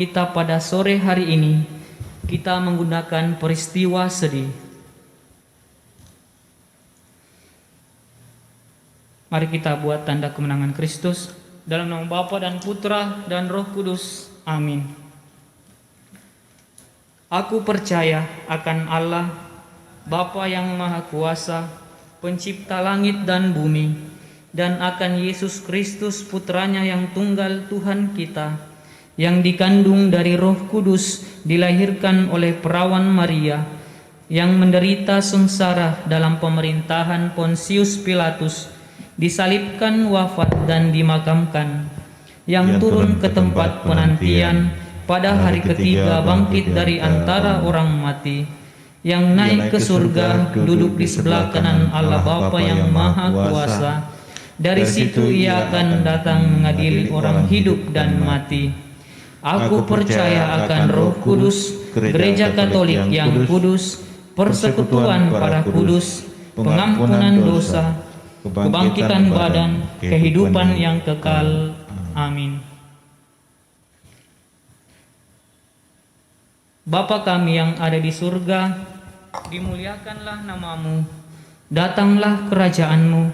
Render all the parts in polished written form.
Kita pada sore hari ini, kita menggunakan peristiwa sedih. Mari kita buat tanda kemenangan Kristus. Dalam nama Bapa dan Putra dan Roh Kudus. Amin. Aku percaya akan Allah, Bapa yang Maha Kuasa, Pencipta langit dan bumi, dan akan Yesus Kristus Putranya yang tunggal Tuhan kita, yang dikandung dari Roh Kudus, dilahirkan oleh perawan Maria, yang menderita sengsara dalam pemerintahan Pontius Pilatus, disalibkan, wafat dan dimakamkan, yang turun ke tempat penantian, pada hari ketiga bangkit dari antara orang mati, yang naik ke surga, duduk di sebelah kanan Allah Bapa yang Maha Kuasa. Dari situ ia akan datang mengadili orang hidup dan mati. Aku percaya akan Roh Kudus, Gereja Katolik yang kudus, persekutuan para kudus, pengampunan dosa, kebangkitan badan, kehidupan yang kekal. Amin. Bapa kami yang ada di surga, dimuliakanlah namamu, datanglah kerajaanmu,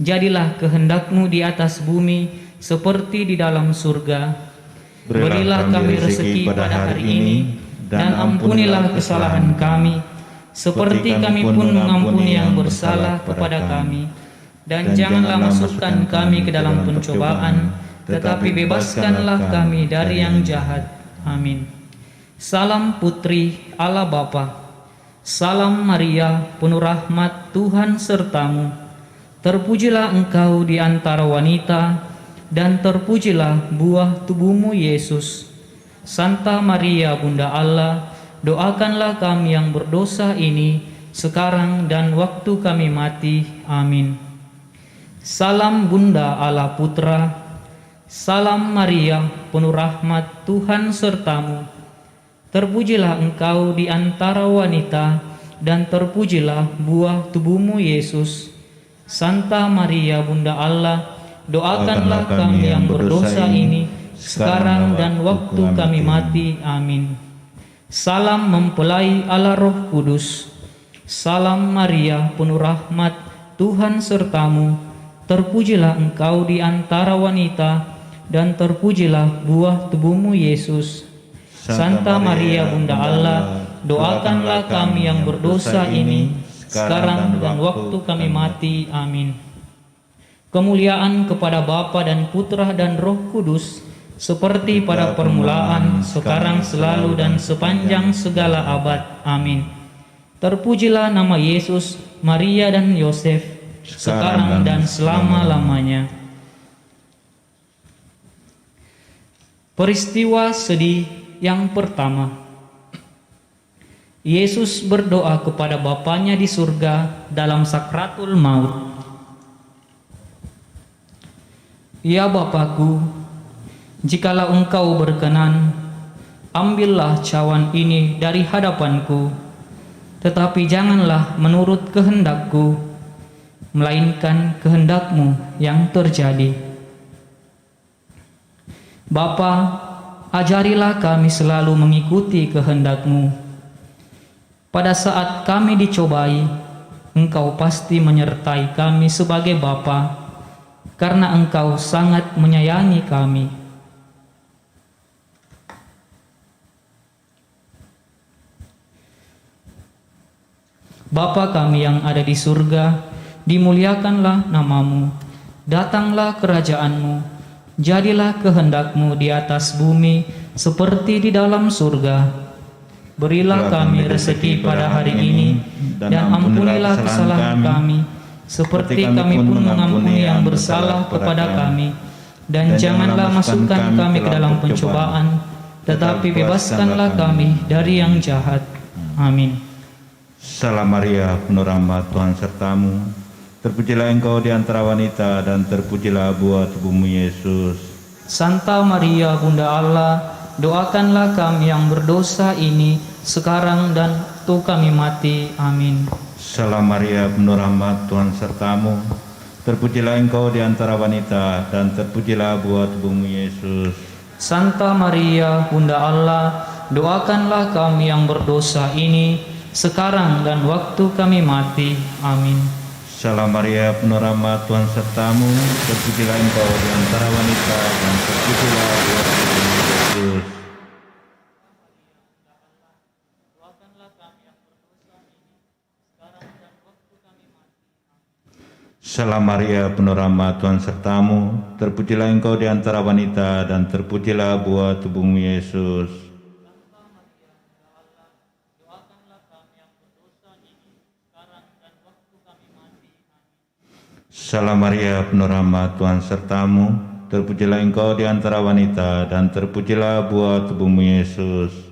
jadilah kehendak-Mu di atas bumi seperti di dalam surga. Berilah kami rezeki pada hari ini, dan ampunilah kesalahan kami, seperti kami pun mengampuni yang bersalah kepada kami. Dan janganlah masukkan kami ke dalam pencobaan, tetapi bebaskanlah kami dari yang jahat. Amin. Salam Putri Allah Bapa, salam Maria, penuh rahmat Tuhan sertamu. Terpujilah engkau di antara wanita, dan terpujilah buah tubuhmu Yesus. Santa Maria Bunda Allah, doakanlah kami yang berdosa ini, sekarang dan waktu kami mati. Amin. Salam Bunda Allah Putra, salam Maria, penuh rahmat Tuhan sertamu. Terpujilah engkau di antara wanita, dan terpujilah buah tubuhmu Yesus. Santa Maria Bunda Allah, doakanlah kami yang berdosa ini, sekarang dan waktu kami mati. Amin. Salam mempelai Allah Roh Kudus. Salam Maria, penuh rahmat Tuhan sertamu. Terpujilah engkau di antara wanita, dan terpujilah buah tubuhmu Yesus. Santa Maria Bunda Allah, doakanlah kami yang berdosa ini, sekarang dan waktu kami mati. Amin. Kemuliaan kepada Bapa dan Putra dan Roh Kudus, seperti pada permulaan, sekarang, selalu, dan sepanjang segala abad. Amin. Terpujilah nama Yesus, Maria, dan Yosef, sekarang dan selama-lamanya. Peristiwa sedih yang pertama. Yesus berdoa kepada Bapanya di surga dalam sakratul maut. Ya Bapakku, jikalau Engkau berkenan, ambillah cawan ini dari hadapanku, tetapi janganlah menurut kehendakku, melainkan kehendak-Mu yang terjadi. Bapa, ajarilah kami selalu mengikuti kehendak-Mu. Pada saat kami dicobai, Engkau pasti menyertai kami sebagai Bapa, karena Engkau sangat menyayangi kami. Bapa kami yang ada di surga, dimuliakanlah namamu, datanglah kerajaan-Mu, jadilah kehendak-Mu di atas bumi seperti di dalam surga. Berilah kami rezeki pada hari ini, dan ampunilah kesalahan kami, seperti kami pun mengampuni yang bersalah kepada kami. Dan janganlah masukkan kami ke dalam pencobaan, tetapi bebaskanlah kami dari yang jahat. Amin. Salam Maria, penuh rahmat Tuhan sertamu. Terpujilah engkau di antara wanita, dan terpujilah buah tubuhmu Yesus. Santa Maria Bunda Allah, doakanlah kami yang berdosa ini, sekarang dan waktu kami mati. Amin. Salam Maria, penuh rahmat Tuhan sertamu. Terpujilah engkau di antara wanita, dan terpujilah buah tubuhmu Yesus. Santa Maria, Bunda Allah, doakanlah kami yang berdosa ini, sekarang dan waktu kami mati. Amin. Salam Maria, penuh rahmat, Tuhan sertamu, terpujilah engkau di antara wanita, dan terpujilah buah tubuhmu Yesus. Salam Maria, penuh rahmat, Tuhan sertamu, terpujilah engkau di antara wanita, dan terpujilah buah tubuhmu Yesus. Salam Maria, penuh rahmat, Tuhan sertamu, terpujilah engkau di antara wanita, dan terpujilah buah tubuhmu Yesus.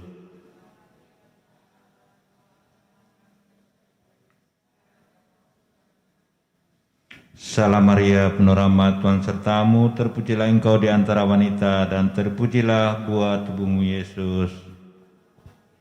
Salam Maria, penuh rahmat, Tuhan sertamu, terpujilah engkau di antara wanita, dan terpujilah buah tubuhmu Yesus.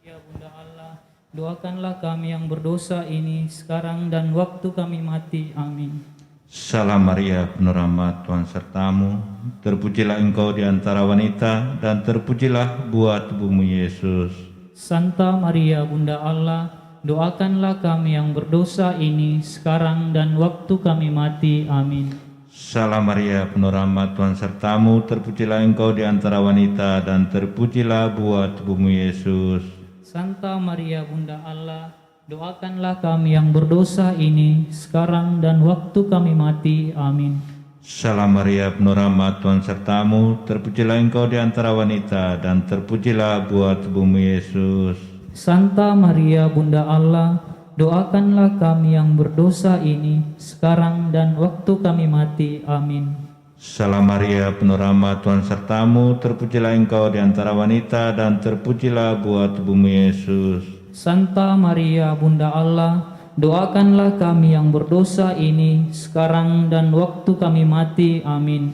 Ya Bunda Allah, doakanlah kami yang berdosa ini, sekarang dan waktu kami mati. Amin. Salam Maria, penuh rahmat, Tuhan sertamu, terpujilah engkau di antara wanita, dan terpujilah buah tubuhmu Yesus. Santa Maria, Bunda Allah, doakanlah kami yang berdosa ini, sekarang dan waktu kami mati. Amin. Salam Maria, penuh rahmat, Tuhan sertamu, terpujilah engkau di antara wanita, dan terpujilah buah tubuhmu Yesus. Santa Maria, Bunda Allah, doakanlah kami yang berdosa ini, sekarang dan waktu kami mati. Amin. Salam Maria, penuh rahmat, Tuhan sertamu, terpujilah engkau di antara wanita, dan terpujilah buah tubuhmu Yesus. Santa Maria, Bunda Allah, doakanlah kami yang berdosa ini, sekarang dan waktu kami mati. Amin. Salam Maria, penuh rahmat, Tuhan sertamu, terpujilah engkau di antara wanita, dan terpujilah buah tubuhmu Yesus. Santa Maria, Bunda Allah, doakanlah kami yang berdosa ini, sekarang dan waktu kami mati. Amin.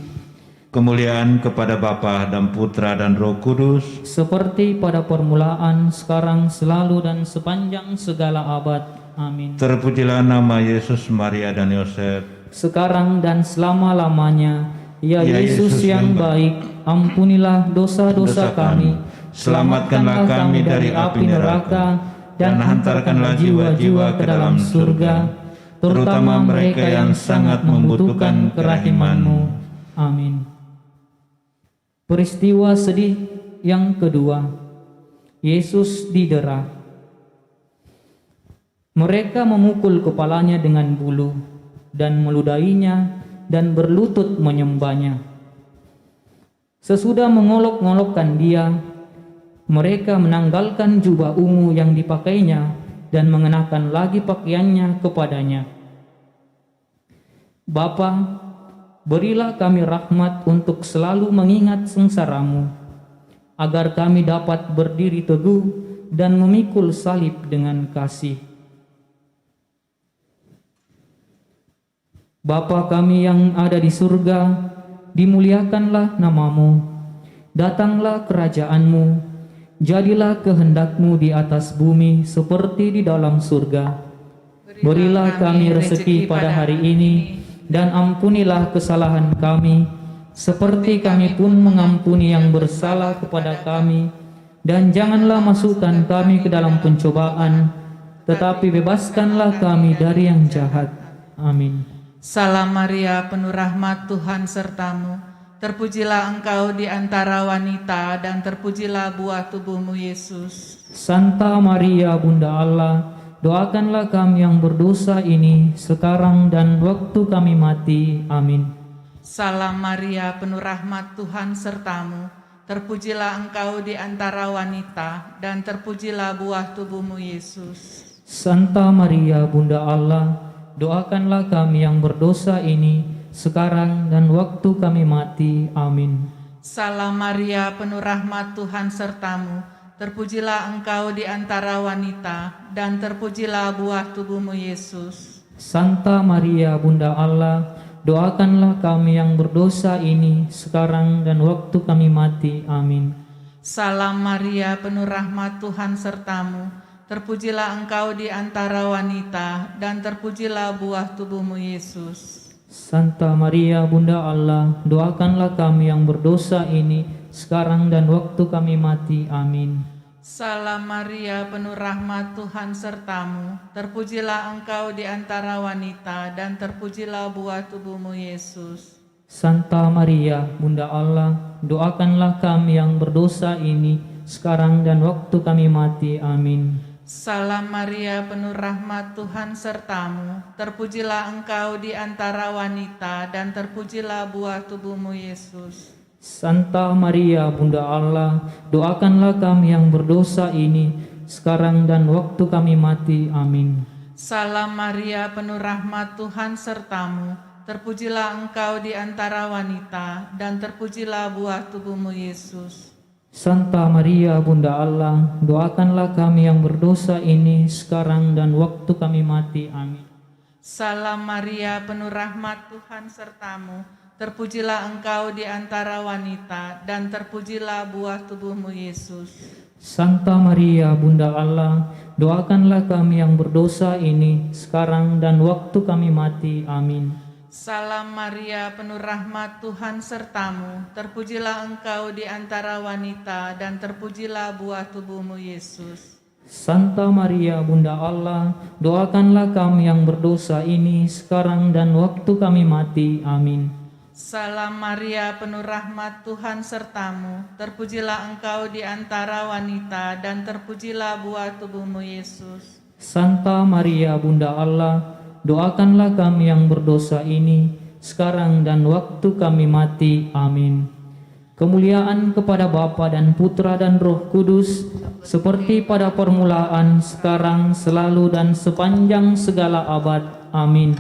Kemuliaan kepada Bapa dan Putra dan Roh Kudus, Seperti pada permulaan, sekarang, selalu, dan sepanjang segala abad. Amin. terpujilah nama Yesus, Maria, dan Yosef. Sekarang dan selama-lamanya. Ya Ya Yesus Yesus yang yang baik, ampunilah dosa-dosa kami, selamatkanlah kami dari api neraka, dan hantarkanlah jiwa-jiwa ke dalam surga, terutama mereka yang sangat membutuhkan kerahiman-Mu. Amin. Peristiwa sedih yang kedua, Yesus didera. Mereka memukul kepalanya dengan bulu dan meludahinya dan berlutut menyembahnya. Sesudah mengolok-ngolokkan dia, mereka menanggalkan jubah ungu yang dipakainya dan mengenakan lagi pakaiannya kepadanya. Bapa, berilah kami rahmat untuk selalu mengingat sengsara-Mu, agar kami dapat berdiri teguh dan memikul salib dengan kasih. Bapa kami yang ada di surga, dimuliakanlah nama-Mu, datanglah kerajaan-Mu, jadilah kehendak-Mu di atas bumi seperti di dalam surga. Berilah kami rezeki pada hari ini, dan ampunilah kesalahan kami, seperti kami pun mengampuni yang bersalah kepada kami. Dan janganlah masukkan kami ke dalam pencobaan, tetapi bebaskanlah kami dari yang jahat. Amin. Salam Maria, penuh rahmat, Tuhan sertamu. Terpujilah engkau di antara wanita, dan terpujilah buah tubuhmu Yesus. Santa Maria, Bunda Allah, doakanlah kami yang berdosa ini, sekarang dan waktu kami mati. Amin. Salam Maria, penuh rahmat, Tuhan sertamu. Terpujilah engkau di antara wanita, dan terpujilah buah tubuhmu Yesus. Santa Maria, Bunda Allah, doakanlah kami yang berdosa ini, sekarang dan waktu kami mati. Amin. Salam Maria, penuh rahmat, Tuhan sertamu. Terpujilah engkau di antara wanita, dan terpujilah buah tubuhmu Yesus. Santa Maria, Bunda Allah, doakanlah kami yang berdosa ini, sekarang dan waktu kami mati. Amin. Salam Maria, penuh rahmat, Tuhan sertamu. Terpujilah engkau di antara wanita, dan terpujilah buah tubuhmu Yesus. Santa Maria, Bunda Allah, doakanlah kami yang berdosa ini, sekarang dan waktu kami mati. Amin. Salam Maria, penuh rahmat, Tuhan sertamu. Terpujilah engkau di antara wanita, dan terpujilah buah tubuhmu, Yesus. Santa Maria, Bunda Allah, doakanlah kami yang berdosa ini, sekarang dan waktu kami mati. Amin. Salam Maria, penuh rahmat, Tuhan sertamu. Terpujilah engkau di antara wanita, dan terpujilah buah tubuhmu, Yesus. Santa Maria, Bunda Allah, doakanlah kami yang berdosa ini, sekarang dan waktu kami mati. Amin. Salam Maria, penuh rahmat, Tuhan sertamu. Terpujilah engkau di antara wanita, dan terpujilah buah tubuhmu, Yesus. Santa Maria, Bunda Allah, doakanlah kami yang berdosa ini, sekarang dan waktu kami mati. Amin. Salam Maria, penuh rahmat, Tuhan sertamu. Terpujilah engkau di antara wanita, dan terpujilah buah tubuhmu, Yesus. Santa Maria, Bunda Allah, doakanlah kami yang berdosa ini, sekarang dan waktu kami mati. Amin. Salam Maria, penuh rahmat, Tuhan sertamu. Terpujilah engkau di antara wanita, dan terpujilah buah tubuhmu, Yesus. Santa Maria, Bunda Allah, doakanlah kami yang berdosa ini, sekarang dan waktu kami mati. Amin. Salam Maria, penuh rahmat, Tuhan sertamu. Terpujilah engkau di antara wanita, dan terpujilah buah tubuhmu, Yesus. Santa Maria, Bunda Allah, doakanlah kami yang berdosa ini, sekarang dan waktu kami mati. Amin. Kemuliaan kepada Bapa dan Putra dan Roh Kudus, seperti pada permulaan, sekarang, selalu, dan sepanjang segala abad. Amin.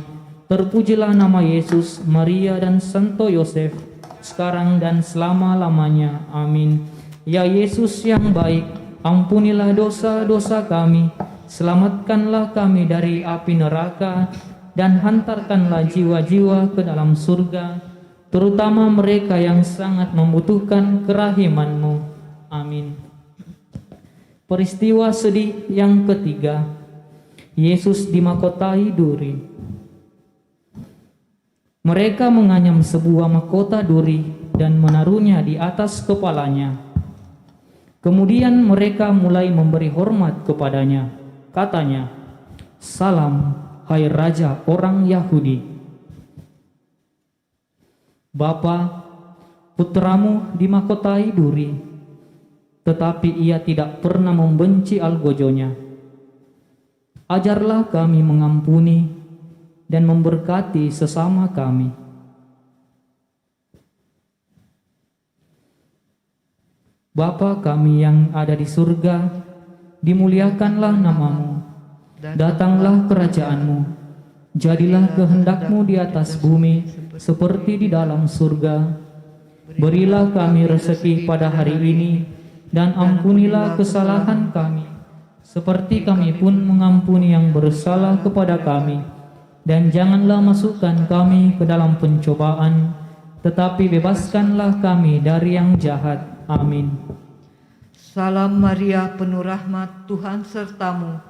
Terpujilah nama Yesus, Maria, dan Santo Yosef, sekarang dan selama-lamanya. Amin. Ya Yesus yang baik, ampunilah dosa-dosa kami, selamatkanlah kami dari api neraka, dan hantarkanlah jiwa-jiwa ke dalam surga, terutama mereka yang sangat membutuhkan kerahiman-Mu. Amin. Peristiwa sedih yang ketiga, Yesus dimahkotai duri. Mereka menganyam sebuah mahkota duri dan menaruhnya di atas kepalanya. Kemudian mereka mulai memberi hormat kepadanya. Katanya, "Salam, hai Raja orang Yahudi." Bapa, putramu dimahkotai duri, tetapi ia tidak pernah membenci algojonya. Ajarlah kami mengampuni dan memberkati sesama kami. Bapa kami yang ada di surga, dimuliakanlah namamu, datanglah kerajaanmu, jadilah kehendakmu di atas bumi, seperti di dalam surga. Berilah kami rezeki pada hari ini, dan ampunilah kesalahan kami, seperti kami pun mengampuni yang bersalah kepada kami. Dan janganlah masukkan kami ke dalam pencobaan, tetapi bebaskanlah kami dari yang jahat. Amin. Salam Maria, penuh rahmat, Tuhan sertamu.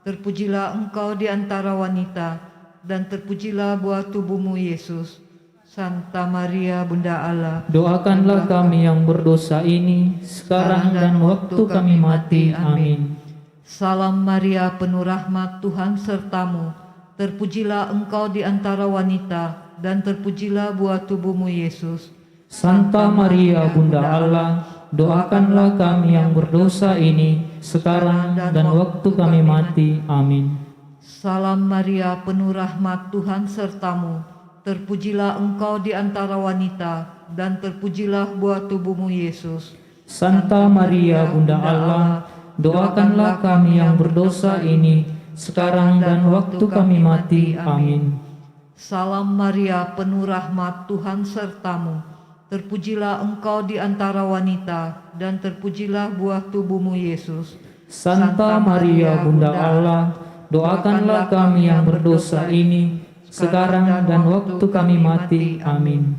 Terpujilah engkau di antara wanita, dan terpujilah buah tubuhmu, Yesus. Santa Maria, Bunda Allah, doakanlah kami yang berdosa ini, sekarang dan waktu kami mati. Amin. Salam Maria, penuh rahmat, Tuhan sertamu. Terpujilah engkau di antara wanita, dan terpujilah buah tubuhmu, Yesus. Santa Maria, Bunda Allah, doakanlah kami yang berdosa ini, sekarang dan waktu kami mati. Amin. Salam Maria, penuh rahmat, Tuhan sertamu. Terpujilah engkau di antara wanita, dan terpujilah buah tubuhmu, Yesus. Santa Maria, Bunda Allah, doakanlah kami yang berdosa ini, sekarang dan waktu kami mati. Amin. Salam Maria, penuh rahmat, Tuhan sertamu. Terpujilah engkau di antara wanita, dan terpujilah buah tubuhmu, Yesus. Santa Maria, Bunda Allah, doakanlah kami yang berdosa ini, sekarang dan waktu kami mati. Amin.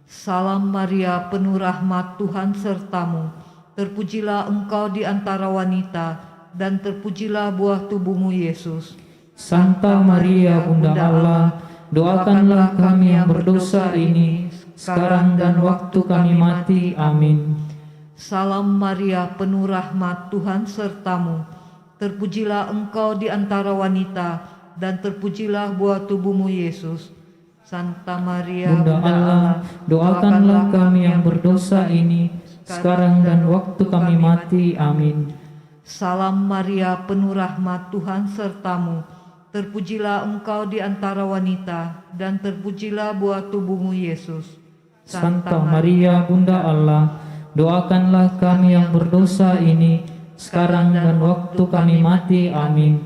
Salam Maria, penuh rahmat, Tuhan sertamu. Terpujilah engkau di antara wanita, dan terpujilah buah tubuhmu, Yesus. Santa Maria, Bunda Allah, doakanlah kami yang berdosa ini, sekarang dan waktu kami mati. Amin. Salam Maria, penuh rahmat, Tuhan sertamu. Terpujilah engkau di antara wanita, dan terpujilah buah tubuhmu Yesus. Santa Maria, Bunda Allah, doakanlah kami yang berdosa ini, sekarang dan waktu kami mati. Amin. Salam Maria, penuh rahmat, Tuhan sertamu. Terpujilah engkau di antara wanita, dan terpujilah buah tubuhmu Yesus. Santa Maria, Bunda Allah, doakanlah kami yang berdosa ini, sekarang dan waktu kami mati. Amin.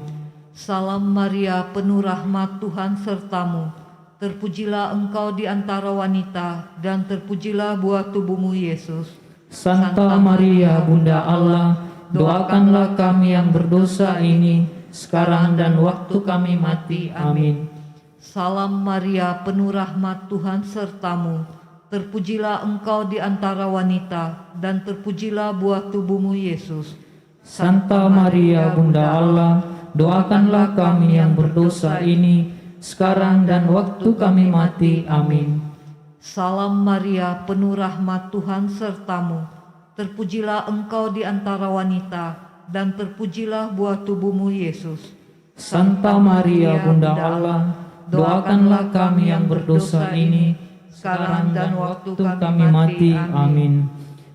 Salam Maria, penuh rahmat, Tuhan sertamu. Terpujilah engkau di antara wanita, dan terpujilah buah tubuhmu Yesus. Santa Maria, Bunda Allah, doakanlah kami yang berdosa ini, sekarang dan waktu kami mati. Amin. Salam Maria, penuh rahmat, Tuhan sertamu. Terpujilah engkau di antara wanita, dan terpujilah buah tubuhmu Yesus. Santa Maria, Bunda Allah, doakanlah kami yang berdosa ini, sekarang dan waktu kami mati. Amin. Salam Maria, penuh rahmat, Tuhan sertamu. Terpujilah engkau di antara wanita, dan terpujilah buah tubuhmu Yesus. Santa Maria, Bunda Allah, doakanlah kami yang berdosa ini, sekarang dan waktu kami mati. Amin.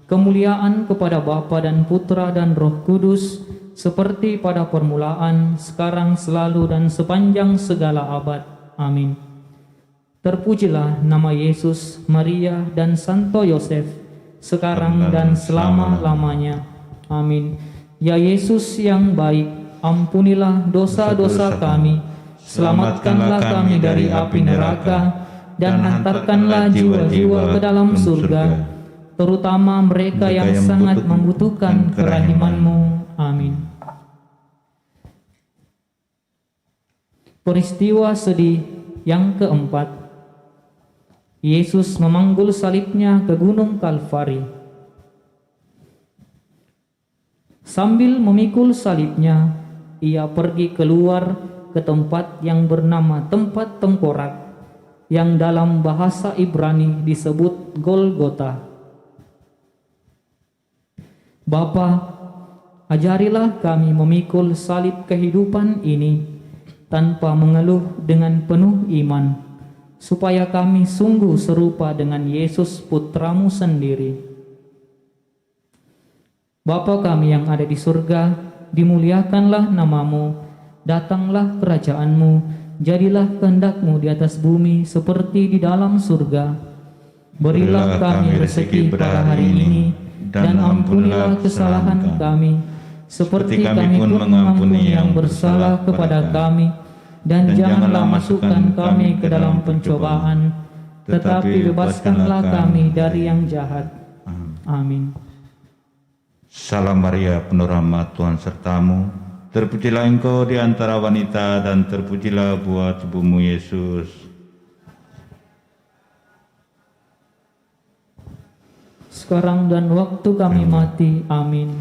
Kemuliaan kepada Bapa dan Putra dan Roh Kudus, seperti pada permulaan, sekarang, selalu, dan sepanjang segala abad. Amin. Terpujilah nama Yesus, Maria, dan Santo Yosef, sekarang dan selama-lamanya. Amin. Ya Yesus yang baik, ampunilah dosa-dosa kami, selamatkanlah kami dari api neraka, dan hantarkanlah jiwa-jiwa ke dalam surga, terutama mereka yang sangat membutuhkan kerahiman-Mu. Amin. Peristiwa sedih yang keempat, Yesus memanggul salibnya ke Gunung Kalvari. Sambil memikul salibnya, ia pergi keluar ke tempat yang bernama tempat tengkorak, yang dalam bahasa Ibrani disebut Golgota. Bapa, ajarilah kami memikul salib kehidupan ini tanpa mengeluh, dengan penuh iman, supaya kami sungguh serupa dengan Yesus Putramu sendiri. Bapa kami yang ada di surga, dimuliakanlah namamu, datanglah kerajaan-Mu, jadilah kehendak-Mu di atas bumi seperti di dalam surga. Berilah kami rezeki pada hari ini, dan ampunilah kesalahan kami, seperti kami pun mengampuni yang bersalah kepada kami. Dan janganlah masukkan kami ke dalam pencobaan, tetapi bebaskanlah kami dari yang jahat. Amin. Salam Maria, penuh rahmat, Tuhan sertamu. Terpujilah engkau di antara wanita, dan terpujilah buah tubuhmu Yesus. Sekarang dan waktu kami mati. Amin.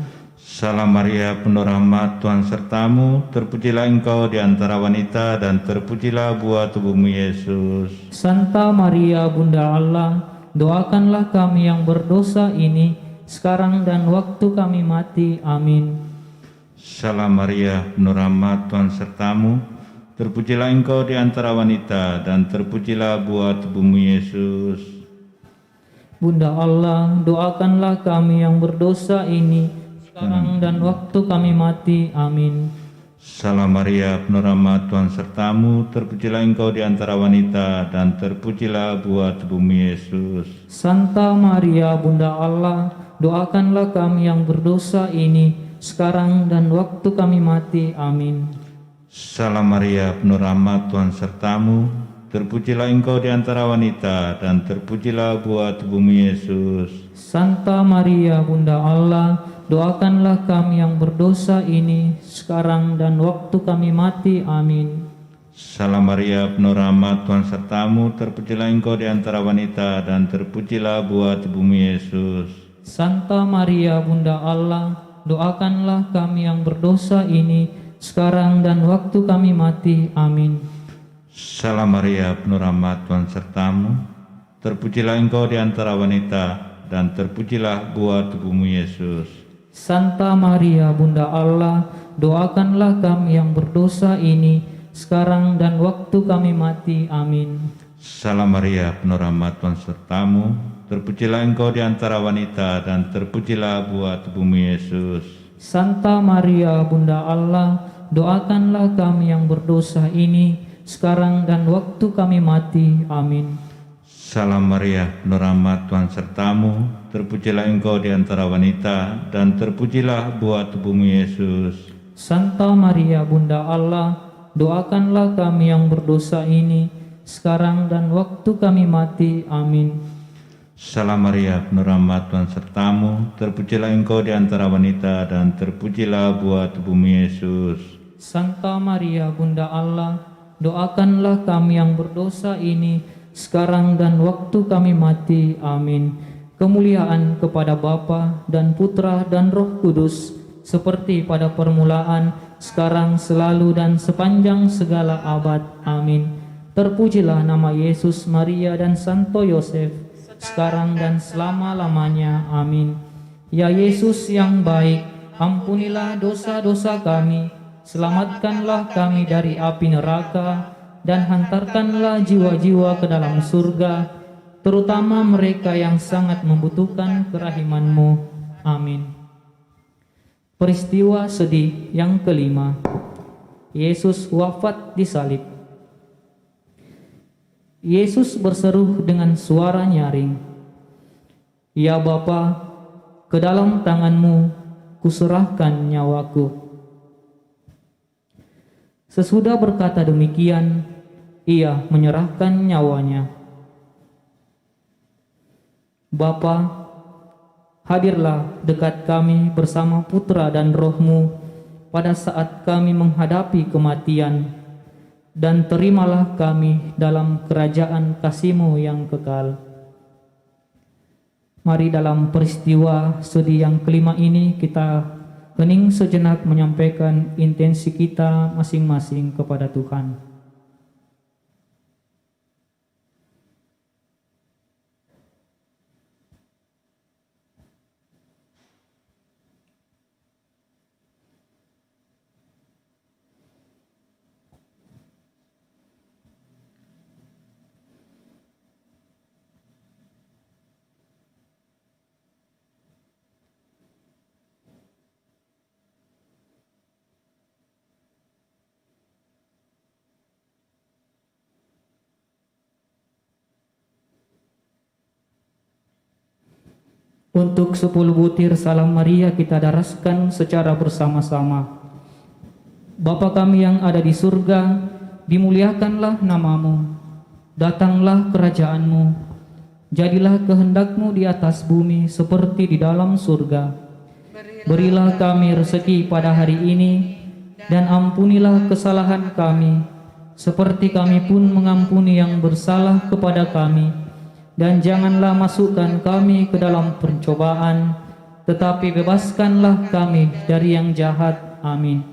Salam Maria, penuh rahmat, Tuhan sertamu. Terpujilah engkau di antara wanita, dan terpujilah buah tubuhmu Yesus. Santa Maria, Bunda Allah, doakanlah kami yang berdosa ini, sekarang dan waktu kami mati. Amin. Salam Maria, penuh rahmat, Tuhan sertamu. Terpujilah engkau di antara wanita, dan terpujilah buah tubuhmu Yesus. Bunda Allah, doakanlah kami yang berdosa ini, sekarang dan waktu kami mati. Amin. Salam Maria, penuh rahmat, Tuhan sertamu. Terpujilah engkau di antara wanita, dan terpujilah buah tubuhmu Yesus. Santa Maria, Bunda Allah, doakanlah kami yang berdosa ini, sekarang dan waktu kami mati. Amin. Salam Maria, penuh rahmat, Tuhan sertamu. Terpujilah engkau di antara wanita, dan terpujilah buah tubuhmu Yesus. Santa Maria, Bunda Allah, doakanlah kami yang berdosa ini, sekarang dan waktu kami mati. Amin. Salam Maria, penuh rahmat, Tuhan sertamu. Terpujilah engkau di antara wanita, dan terpujilah buah tubuhmu Yesus. Santa Maria, Bunda Allah, doakanlah kami yang berdosa ini, sekarang dan waktu kami mati. Amin. Salam Maria, penuh rahmat, Tuhan sertamu. Terpujilah engkau di antara wanita, dan terpujilah buah tubuhmu Yesus. Santa Maria Bunda Allah, doakanlah kami yang berdosa ini, sekarang dan waktu kami mati. Amin. Salam Maria, penuh rahmat, Tuhan sertamu, terpujilah engkau di antara wanita, dan terpujilah buah tubuhmu Yesus. Santa Maria Bunda Allah, doakanlah kami yang berdosa ini, sekarang dan waktu kami mati. Amin. Salam Maria, penuh rahmat, Tuhan sertamu, terpujilah engkau di antara wanita, dan terpujilah buah tubuhmu Yesus. Santa Maria Bunda Allah, doakanlah kami yang berdosa ini, sekarang dan waktu kami mati. Amin. Salam Maria, penuh rahmat, Tuhan sertamu, terpujilah engkau di antara wanita, dan terpujilah buah tubuhmu Yesus. Santa Maria Bunda Allah, doakanlah kami yang berdosa ini, sekarang dan waktu kami mati. Amin. Kemuliaan kepada Bapa dan Putra dan Roh Kudus, seperti pada permulaan, sekarang, selalu, dan sepanjang segala abad. Amin. Terpujilah nama Yesus, Maria, dan Santo Yosef, sekarang dan selama-lamanya. Amin. Ya Yesus yang baik, ampunilah dosa-dosa kami, selamatkanlah kami dari api neraka, dan hantarkanlah jiwa-jiwa ke dalam surga, terutama mereka yang sangat membutuhkan kerahiman-Mu. Amin. Peristiwa sedih yang kelima, Yesus wafat di salib. Yesus berseru dengan suara nyaring, "Ya Bapa, ke dalam tangan-Mu kuserahkan nyawaku." Sesudah berkata demikian, Ia menyerahkan nyawanya. Bapa, hadirlah dekat kami bersama Putra dan Roh-Mu pada saat kami menghadapi kematian, dan terimalah kami dalam kerajaan kasih-Mu yang kekal. Mari dalam peristiwa sedih yang kelima ini kita hening sejenak menyampaikan intensi kita masing-masing kepada Tuhan. Untuk 10 butir salam Maria kita daraskan secara bersama-sama. Bapa kami yang ada di surga, dimuliakanlah nama-Mu. Datanglah kerajaan-Mu. Jadilah kehendak-Mu di atas bumi seperti di dalam surga. Berilah kami rezeki pada hari ini, dan ampunilah kesalahan kami, seperti kami pun mengampuni yang bersalah kepada kami. Dan janganlah masukkan kami ke dalam pencobaan, tetapi bebaskanlah kami dari yang jahat. Amin.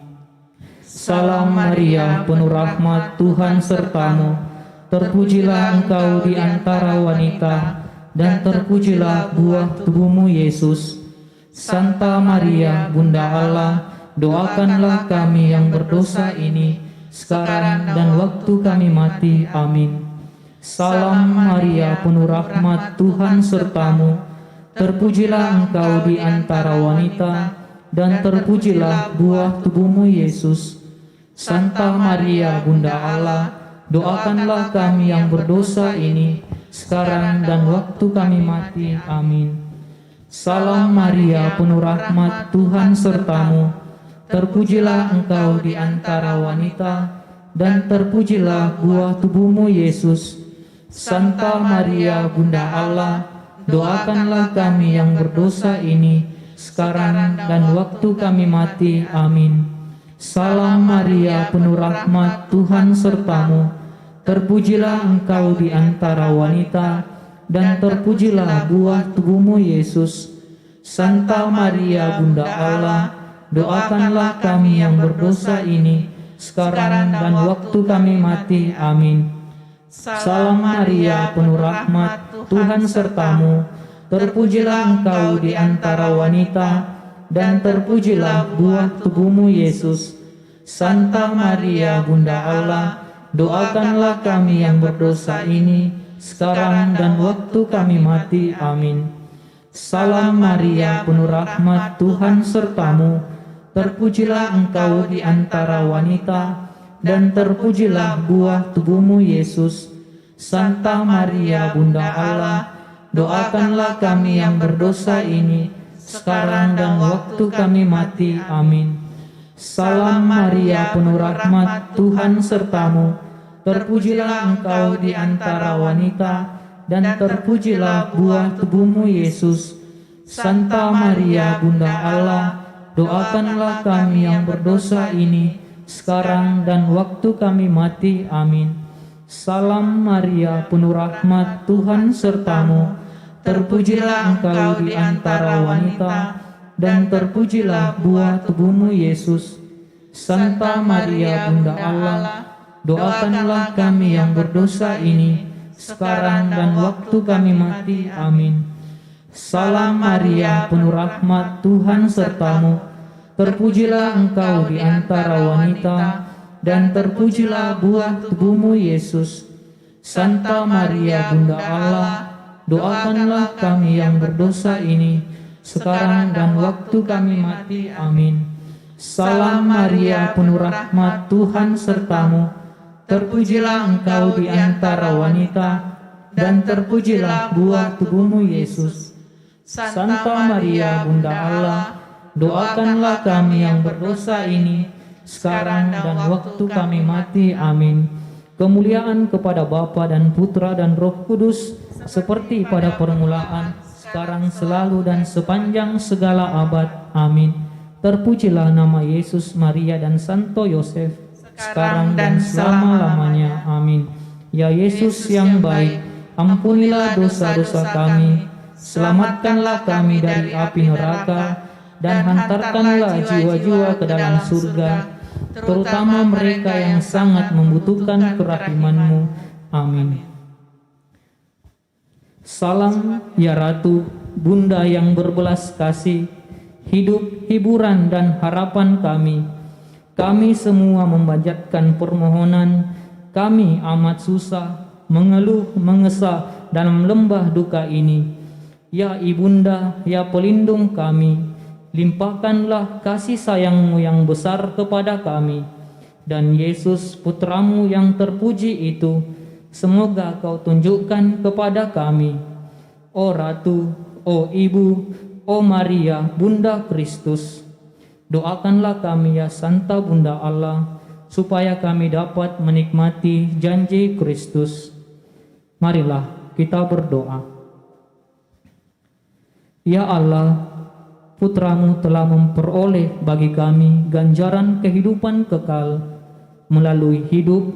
Salam Maria, penuh rahmat, Tuhan sertamu. Terpujilah engkau di antara wanita, dan terpujilah buah tubuhmu Yesus. Santa Maria, Bunda Allah, doakanlah kami yang berdosa ini, sekarang dan waktu kami mati. Amin. Salam Maria, penuh rahmat, Tuhan sertamu. Terpujilah engkau di antara wanita, dan terpujilah buah tubuhmu Yesus. Santa Maria, Bunda Allah, doakanlah kami yang berdosa ini, sekarang dan waktu kami mati. Amin. Salam Maria, penuh rahmat, Tuhan sertamu. Terpujilah engkau di antara wanita, dan terpujilah buah tubuhmu Yesus. Santa Maria, Bunda Allah, doakanlah kami yang berdosa ini, sekarang dan waktu kami mati. Amin. Salam Maria, penuh rahmat, Tuhan sertamu. Terpujilah engkau di antara wanita, dan terpujilah buah tubuhmu Yesus. Santa Maria, Bunda Allah, doakanlah kami yang berdosa ini, sekarang dan waktu kami mati. Amin. Salam Maria, penuh rahmat, Tuhan sertamu. terpujilah Engkau di antara wanita, dan terpujilah buah tubuhmu Yesus. Santa Maria, Bunda Allah, doakanlah kami yang berdosa ini, sekarang dan waktu kami mati. Amin. Salam Maria, penuh rahmat, Tuhan sertamu. Terpujilah Engkau di antara wanita, dan terpujilah buah tubuhmu Yesus. Santa Maria, Bunda Allah, doakanlah kami yang berdosa ini, sekarang dan waktu kami mati. Amin. Salam Maria, penuh rahmat, Tuhan sertamu. Terpujilah Engkau di antara wanita, dan terpujilah buah tubuhmu Yesus. Santa Maria, Bunda Allah, doakanlah kami yang berdosa ini, sekarang dan waktu kami mati. Amin. Salam Maria, penuh rahmat, Tuhan sertamu. Terpujilah Engkau di antara wanita, dan terpujilah buah tubuhmu Yesus. Santa Maria, Bunda Allah, doakanlah kami yang berdosa ini, sekarang dan waktu kami mati. Amin. Salam Maria, penuh rahmat, Tuhan sertamu. Terpujilah Engkau di antara wanita, dan terpujilah buah tubuhmu Yesus. Santa Maria, Bunda Allah, doakanlah kami yang berdosa ini, sekarang dan waktu kami mati. Amin. Salam Maria, penuh rahmat, Tuhan sertamu. Terpujilah Engkau di antara wanita, dan terpujilah buah tubuhmu Yesus. Santa Maria, Bunda Allah, doakanlah kami yang berdosa ini, sekarang dan waktu kami mati. Amin. Kemuliaan kepada Bapa dan Putra dan Roh Kudus, seperti pada permulaan, sekarang, selalu, dan sepanjang segala abad. Amin. Terpujilah nama Yesus, Maria, dan Santo Yosef, sekarang dan selama-lamanya. Amin. Ya Yesus yang baik, ampunilah dosa-dosa kami, selamatkanlah kami dari api neraka, dan hantarkanlah jiwa-jiwa ke dalam surga, terutama mereka yang sangat membutuhkan kerahiman-Mu. Amin. Salam ya Ratu, Bunda yang berbelas kasih, hidup, hiburan, dan harapan kami. Kami semua memanjatkan permohonan. Kami amat susah, mengeluh, mengesah dalam lembah duka ini. Ya Ibunda, ya pelindung kami, limpahkanlah kasih sayang-Mu yang besar kepada kami. Dan Yesus, Putra-Mu yang terpuji itu, semoga Kau tunjukkan kepada kami. O Ratu, o Ibu, o Maria, Bunda Kristus, doakanlah kami ya Santa Bunda Allah, supaya kami dapat menikmati janji Kristus. Marilah kita berdoa. Ya Allah, Putra-Mu telah memperoleh bagi kami ganjaran kehidupan kekal melalui hidup,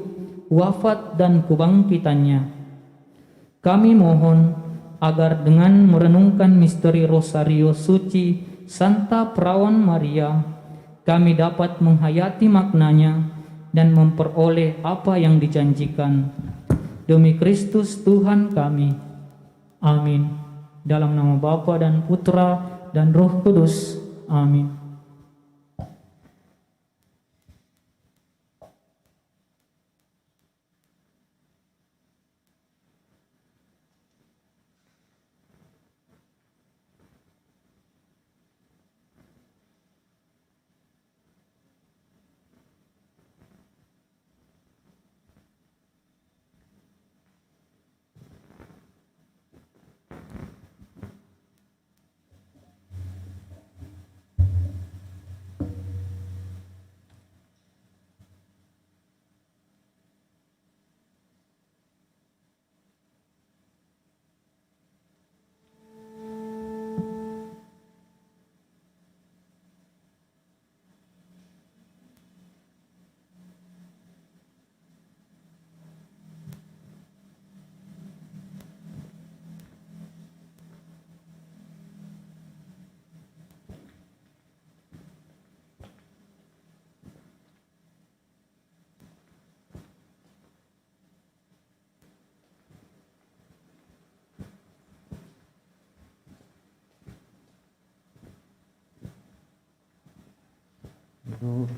wafat, dan kebangkitannya. Kami mohon agar dengan merenungkan misteri Rosario Suci Santa Perawan Maria, kami dapat menghayati maknanya dan memperoleh apa yang dijanjikan. Demi Kristus Tuhan kami. Amin. Dalam nama Bapa dan Putra dan Roh Kudus. Amin. tidur.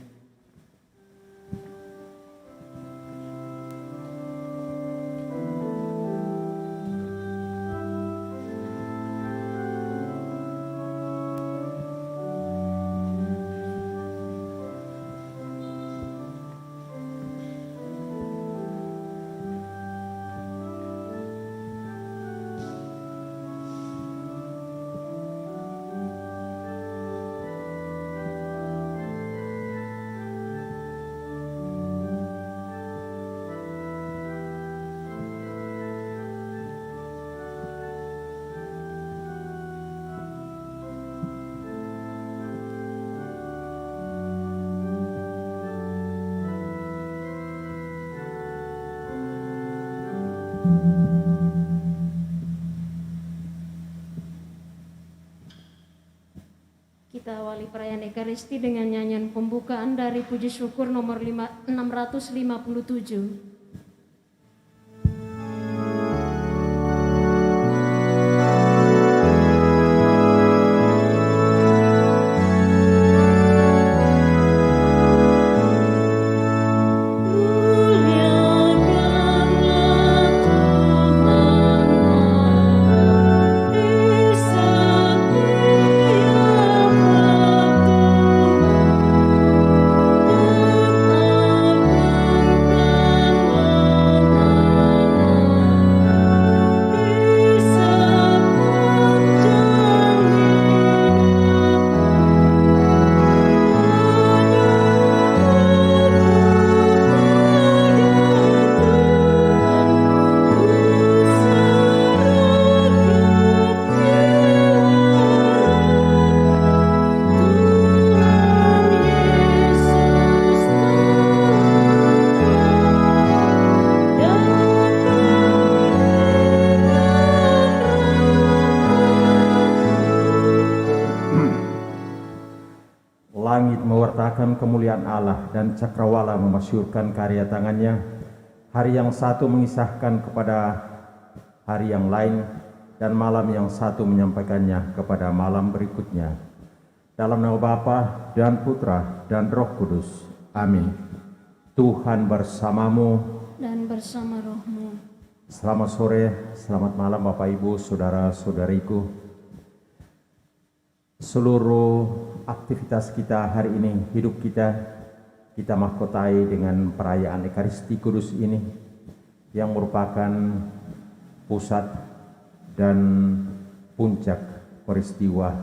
Kita awali perayaan Ekaristi dengan nyanyian pembukaan dari puji syukur nomor 657. Langit mewartakan kemuliaan Allah dan cakrawala memasyurkan karya tangannya. Hari yang satu mengisahkan kepada hari yang lain, dan malam yang satu menyampaikannya kepada malam berikutnya. Dalam nama Bapa dan Putra dan Roh Kudus. Amin. Tuhan bersamamu Dan bersama rohmu. Selamat sore, selamat malam Bapak Ibu, Saudara-saudariku. Seluruh aktivitas kita hari ini, hidup kita mahkotai dengan perayaan Ekaristi Kudus ini yang merupakan pusat dan puncak peristiwa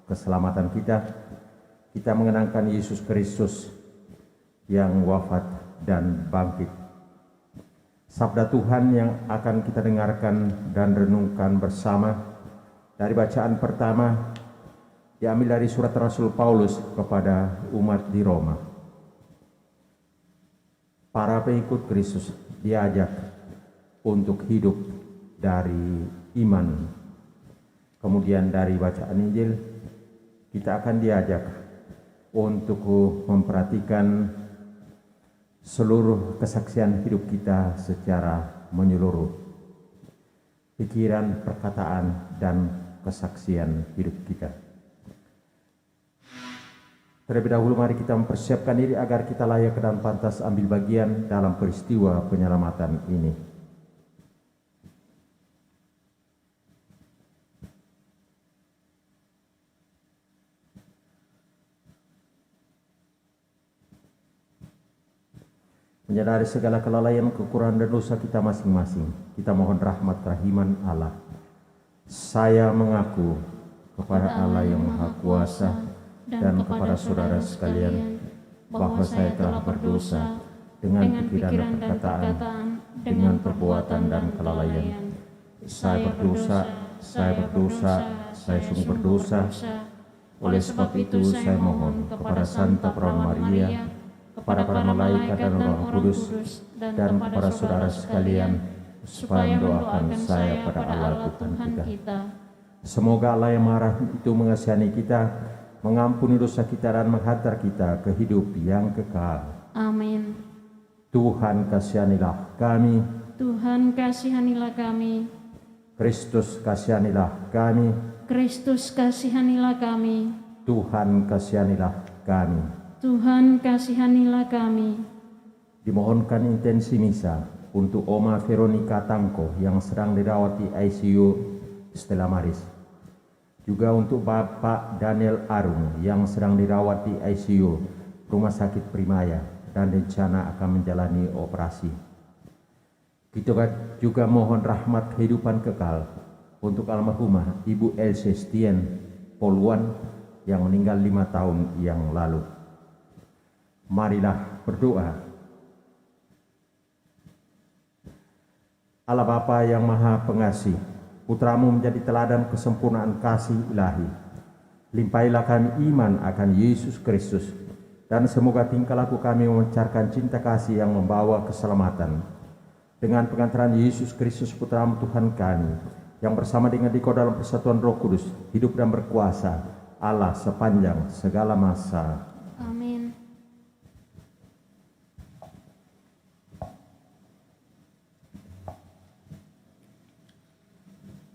keselamatan kita. Kita mengenangkan Yesus Kristus yang wafat dan bangkit. Sabda Tuhan yang akan kita dengarkan dan renungkan bersama dari bacaan pertama diambil dari surat Rasul Paulus kepada umat di Roma. Para pengikut Kristus diajak untuk hidup dari iman. Kemudian dari bacaan Injil kita akan diajak untuk memperhatikan seluruh kesaksian hidup kita secara menyeluruh. Pikiran, perkataan, dan kesaksian hidup kita. Terlebih dahulu mari kita mempersiapkan diri agar kita layak dan pantas ambil bagian dalam peristiwa penyelamatan ini. Menyadari segala kelalaian, kekurangan dan dosa kita masing-masing, kita mohon rahmat kerahiman Allah. Saya mengaku kepada Allah yang Maha Kuasa dan kepada saudara sekalian bahwa saya telah berdosa dengan pikiran dan perkataan, dengan perbuatan dan kelalaian. Saya berdosa, saya sungguh berdosa. Oleh sebab itu saya mohon kepada Santa Perawan Maria, kepada para malaikat dan Roh Kudus, dan kepada saudara sekalian, supaya mendoakan saya pada Allah Tuhan kita. Semoga Allah yang marah itu mengasihani kita, mengampuni dosa kita dan menghantar kita ke hidup yang kekal. Amin. Tuhan kasihanilah kami. Tuhan kasihanilah kami. Kristus kasihanilah kami. Kristus kasihanilah kami. Tuhan kasihanilah kami. Tuhan kasihanilah kami. Dimohonkan intensi misa untuk Oma Veronica Tangko yang sedang dirawat di ICU Stella Maris. Juga untuk Bapak Daniel Arung yang sedang dirawat di ICU Rumah Sakit Primaya dan rencana akan menjalani operasi. Kita juga mohon rahmat kehidupan kekal untuk almarhumah Ibu Else Stien Poluan yang meninggal 5 tahun yang lalu. Marilah berdoa. Allah Bapa yang Maha Pengasih, Putramu menjadi teladan kesempurnaan kasih ilahi. Limpailah kami iman akan Yesus Kristus, dan semoga tingkah laku kami memancarkan cinta kasih yang membawa keselamatan. Dengan pengantaran Yesus Kristus Putramu Tuhan kami, yang bersama dengan Dikau dalam persatuan Roh Kudus, hidup dan berkuasa Allah sepanjang segala masa. Amin.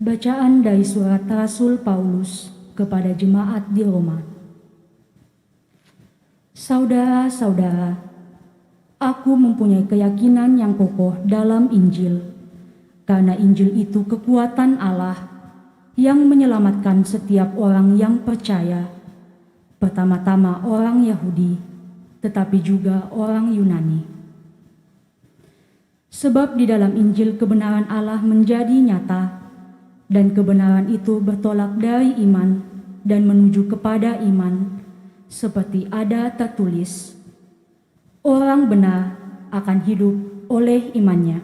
Bacaan dari surat Rasul Paulus kepada jemaat di Roma. Saudara-saudara, aku mempunyai keyakinan yang kokoh dalam Injil, karena Injil itu kekuatan Allah yang menyelamatkan setiap orang yang percaya, pertama-tama orang Yahudi, tetapi juga orang Yunani. Sebab di dalam Injil kebenaran Allah menjadi nyata, dan kebenaran itu bertolak dari iman dan menuju kepada iman, seperti ada tertulis, orang benar akan hidup oleh imannya.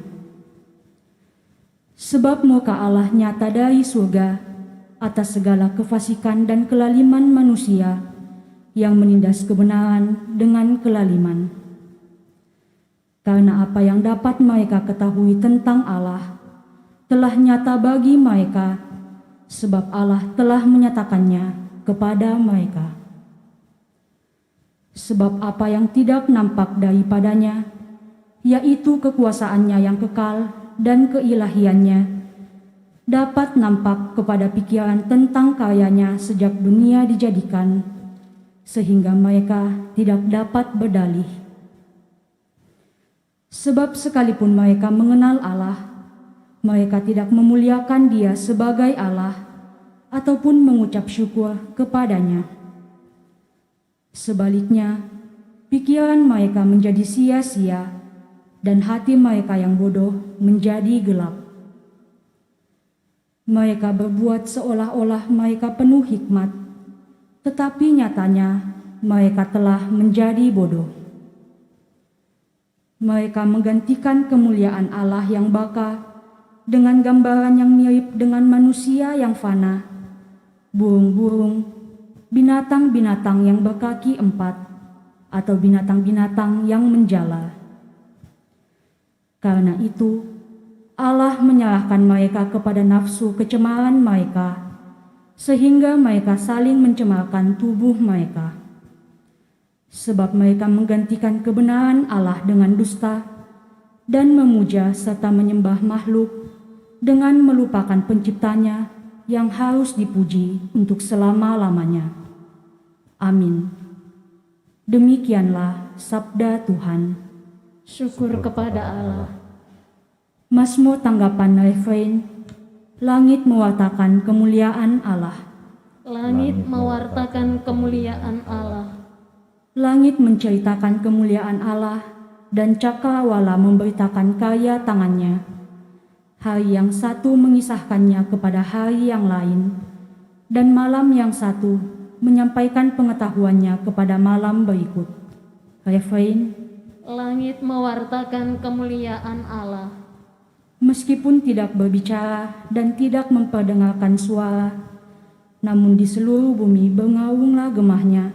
Sebab murka Allah nyata dari surga atas segala kefasikan dan kelaliman manusia yang menindas kebenaran dengan kelaliman. Karena apa yang dapat mereka ketahui tentang Allah telah nyata bagi mereka, sebab Allah telah menyatakannya kepada mereka. Sebab apa yang tidak nampak daripadanya, yaitu kekuasaannya yang kekal dan keilahiannya, dapat nampak kepada pikiran tentang karyanya sejak dunia dijadikan, sehingga mereka tidak dapat berdalih. Sebab sekalipun mereka mengenal Allah, mereka tidak memuliakan Dia sebagai Allah ataupun mengucap syukur kepadanya. Sebaliknya, pikiran mereka menjadi sia-sia dan hati mereka yang bodoh menjadi gelap. Mereka berbuat seolah-olah mereka penuh hikmat, tetapi nyatanya mereka telah menjadi bodoh. Mereka menggantikan kemuliaan Allah yang baka dengan gambaran yang mirip dengan manusia yang fana, burung-burung, binatang-binatang yang berkaki 4, atau binatang-binatang yang menjala. Karena itu, Allah menyerahkan mereka kepada nafsu kecemaran mereka, sehingga mereka saling mencemarkan tubuh mereka. Sebab mereka menggantikan kebenaran Allah dengan dusta, dan memuja serta menyembah makhluk, dengan melupakan penciptanya yang harus dipuji untuk selama-lamanya. Amin. Demikianlah sabda Tuhan. Syukur kepada Allah. Mazmur tanggapan refrein, langit mewartakan kemuliaan Allah. Langit mewartakan kemuliaan Allah. Langit menceritakan kemuliaan Allah, dan cakrawala memberitakan karya tangannya. Hari yang satu mengisahkannya kepada hari yang lain, dan malam yang satu menyampaikan pengetahuannya kepada malam berikut. Refrain: Langit mewartakan kemuliaan Allah. Meskipun tidak berbicara dan tidak memperdengarkan suara, namun di seluruh bumi bergaunglah gemahnya,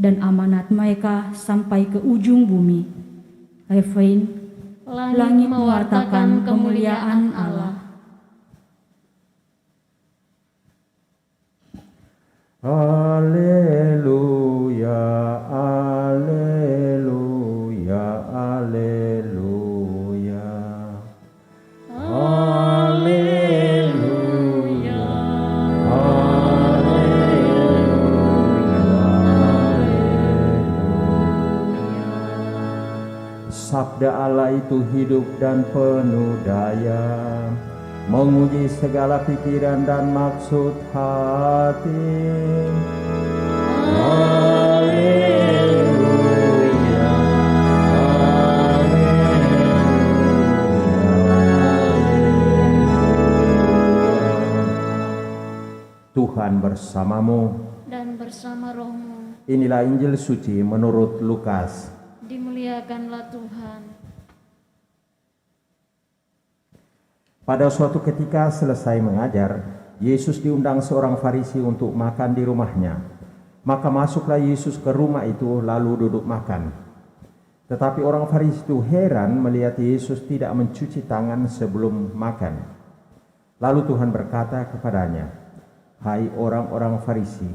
dan amanat mereka sampai ke ujung bumi. Refrain: Langit mewartakan kemuliaan Allah. Haleluya, haleluya, haleluya. Haleluya, haleluya, haleluya. Sabda Allah itu hidup dan penuh daya, menguji segala pikiran dan maksud hati. Haleluya, haleluya. Tuhan bersamamu dan bersama rohmu. Inilah Injil suci menurut Lukas. Dimuliakanlah Tuhan. Pada suatu ketika selesai mengajar, Yesus diundang seorang Farisi untuk makan di rumahnya. Maka masuklah Yesus ke rumah itu lalu duduk makan. Tetapi orang Farisi itu heran melihat Yesus tidak mencuci tangan sebelum makan. Lalu Tuhan berkata kepadanya, "Hai orang-orang Farisi,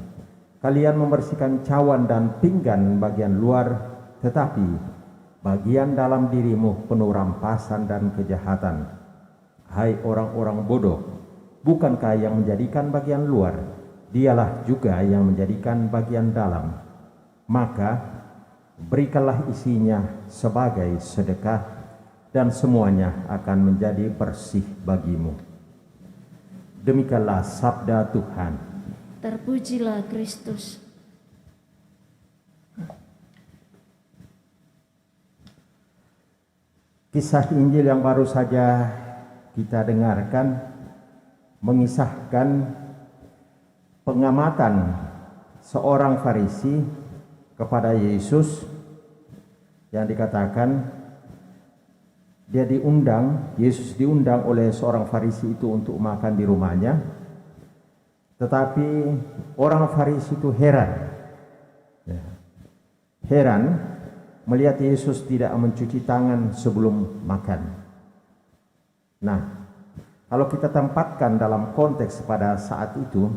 kalian membersihkan cawan dan pinggan bagian luar, tetapi bagian dalam dirimu penuh rampasan dan kejahatan. Hai orang-orang bodoh, bukankah yang menjadikan bagian luar, dialah juga yang menjadikan bagian dalam? Maka berikanlah isinya sebagai sedekah, dan semuanya akan menjadi bersih bagimu." Demikianlah sabda Tuhan. Terpujilah Kristus. Kisah Injil yang baru saja kita dengarkan mengisahkan pengamatan seorang Farisi kepada Yesus, yang dikatakan Yesus diundang oleh seorang Farisi itu untuk makan di rumahnya. Tetapi orang Farisi itu heran melihat Yesus tidak mencuci tangan sebelum makan. Nah, kalau kita tempatkan dalam konteks pada saat itu,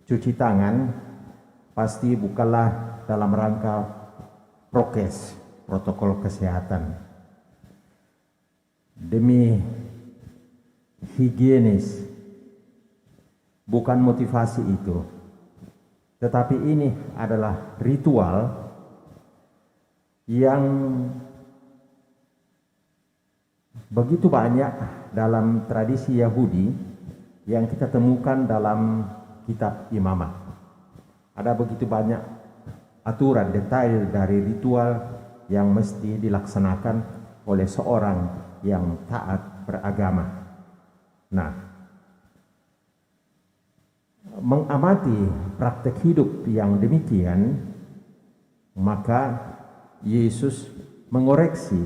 cuci tangan pasti bukanlah dalam rangka prokes, protokol kesehatan, demi higienis, bukan motivasi itu. Tetapi ini adalah ritual yang begitu banyak dalam tradisi Yahudi yang kita temukan dalam kitab Imamat. Ada begitu banyak aturan detail dari ritual yang mesti dilaksanakan oleh seorang yang taat beragama. Nah, mengamati praktek hidup yang demikian, maka Yesus mengoreksi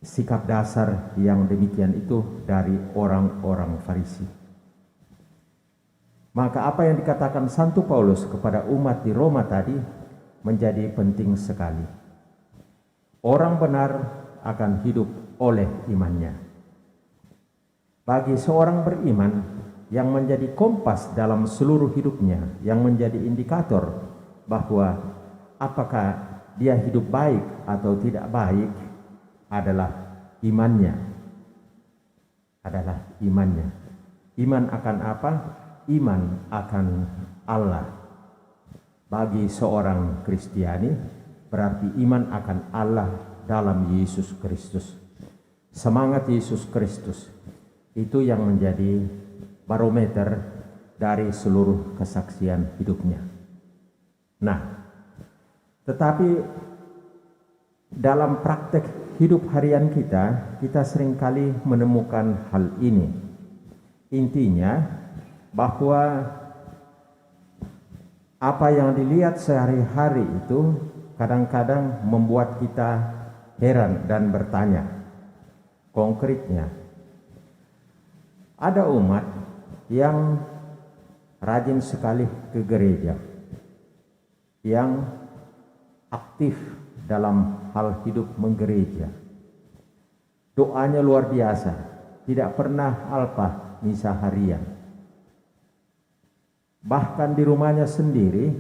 sikap dasar yang demikian itu dari orang-orang Farisi. Maka apa yang dikatakan Santo Paulus kepada umat di Roma tadi menjadi penting sekali. Orang benar akan hidup oleh imannya. Bagi seorang beriman yang menjadi kompas dalam seluruh hidupnya, yang menjadi indikator bahwa apakah dia hidup baik atau tidak baik, adalah imannya. Iman akan apa? Iman akan Allah. Bagi seorang Kristiani berarti iman akan Allah dalam Yesus Kristus. Semangat Yesus Kristus itu yang menjadi barometer dari seluruh kesaksian hidupnya. Nah, tetapi dalam praktek hidup harian kita seringkali menemukan hal ini. Intinya bahwa apa yang dilihat sehari-hari itu kadang-kadang membuat kita heran dan bertanya. Konkretnya, ada umat yang rajin sekali ke gereja, yang aktif dalam hal hidup menggereja. Doanya luar biasa, tidak pernah alpa misa harian. Bahkan di rumahnya sendiri,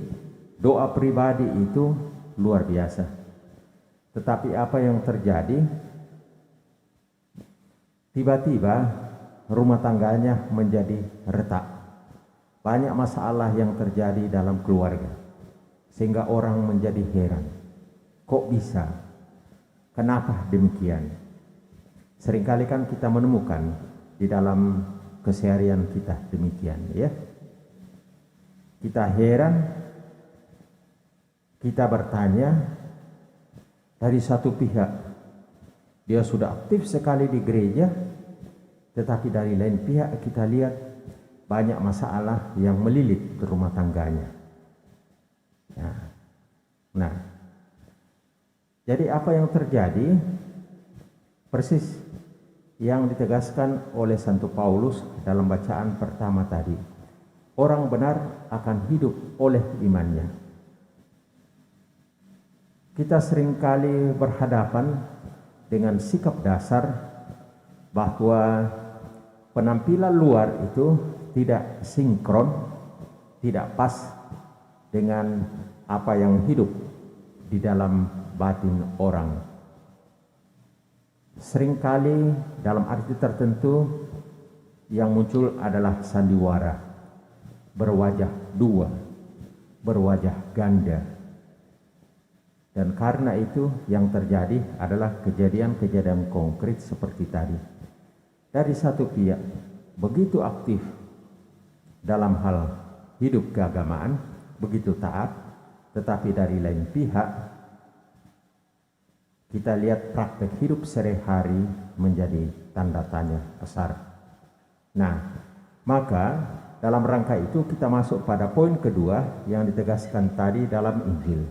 doa pribadi itu luar biasa. Tetapi apa yang terjadi? Tiba-tiba rumah tangganya menjadi retak. Banyak masalah yang terjadi dalam keluarga, sehingga orang menjadi heran. Kok bisa Kenapa demikian? Seringkali kan kita menemukan di dalam keseharian kita demikian, ya. Kita heran, kita bertanya, dari satu pihak dia sudah aktif sekali di gereja, tetapi dari lain pihak kita lihat banyak masalah yang melilit ke rumah tangganya. Ya. Nah, jadi apa yang terjadi? Persis yang ditegaskan oleh Santo Paulus dalam bacaan pertama tadi. Orang benar akan hidup oleh imannya. Kita seringkali berhadapan dengan sikap dasar bahwa penampilan luar itu tidak sinkron, tidak pas dengan apa yang hidup di dalam batin orang. Seringkali dalam arti tertentu yang muncul adalah sandiwara, berwajah dua, berwajah ganda. Dan karena itu yang terjadi adalah kejadian-kejadian konkret seperti tadi. Dari satu pihak begitu aktif dalam hal hidup keagamaan, begitu taat, tetapi dari lain pihak kita lihat praktek hidup sehari-hari menjadi tanda tanya besar. Nah, maka dalam rangka itu kita masuk pada poin kedua yang ditegaskan tadi dalam Injil.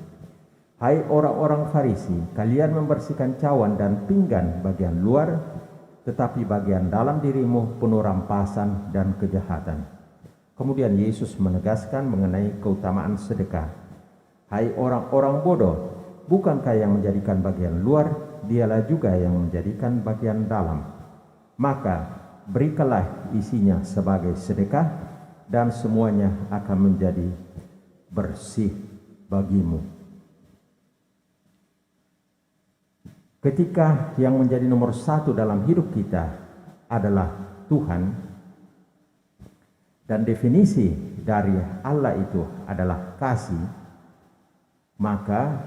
Hai orang-orang Farisi, kalian membersihkan cawan dan pinggan bagian luar, tetapi bagian dalam dirimu penuh rampasan dan kejahatan. Kemudian Yesus menegaskan mengenai keutamaan sedekah. Hai orang-orang bodoh, bukankah yang menjadikan bagian luar, dialah juga yang menjadikan bagian dalam. Maka berikanlah isinya sebagai sedekah, dan semuanya akan menjadi bersih bagimu. Ketika yang menjadi nomor satu dalam hidup kita adalah Tuhan, dan definisi dari Allah itu adalah kasih, maka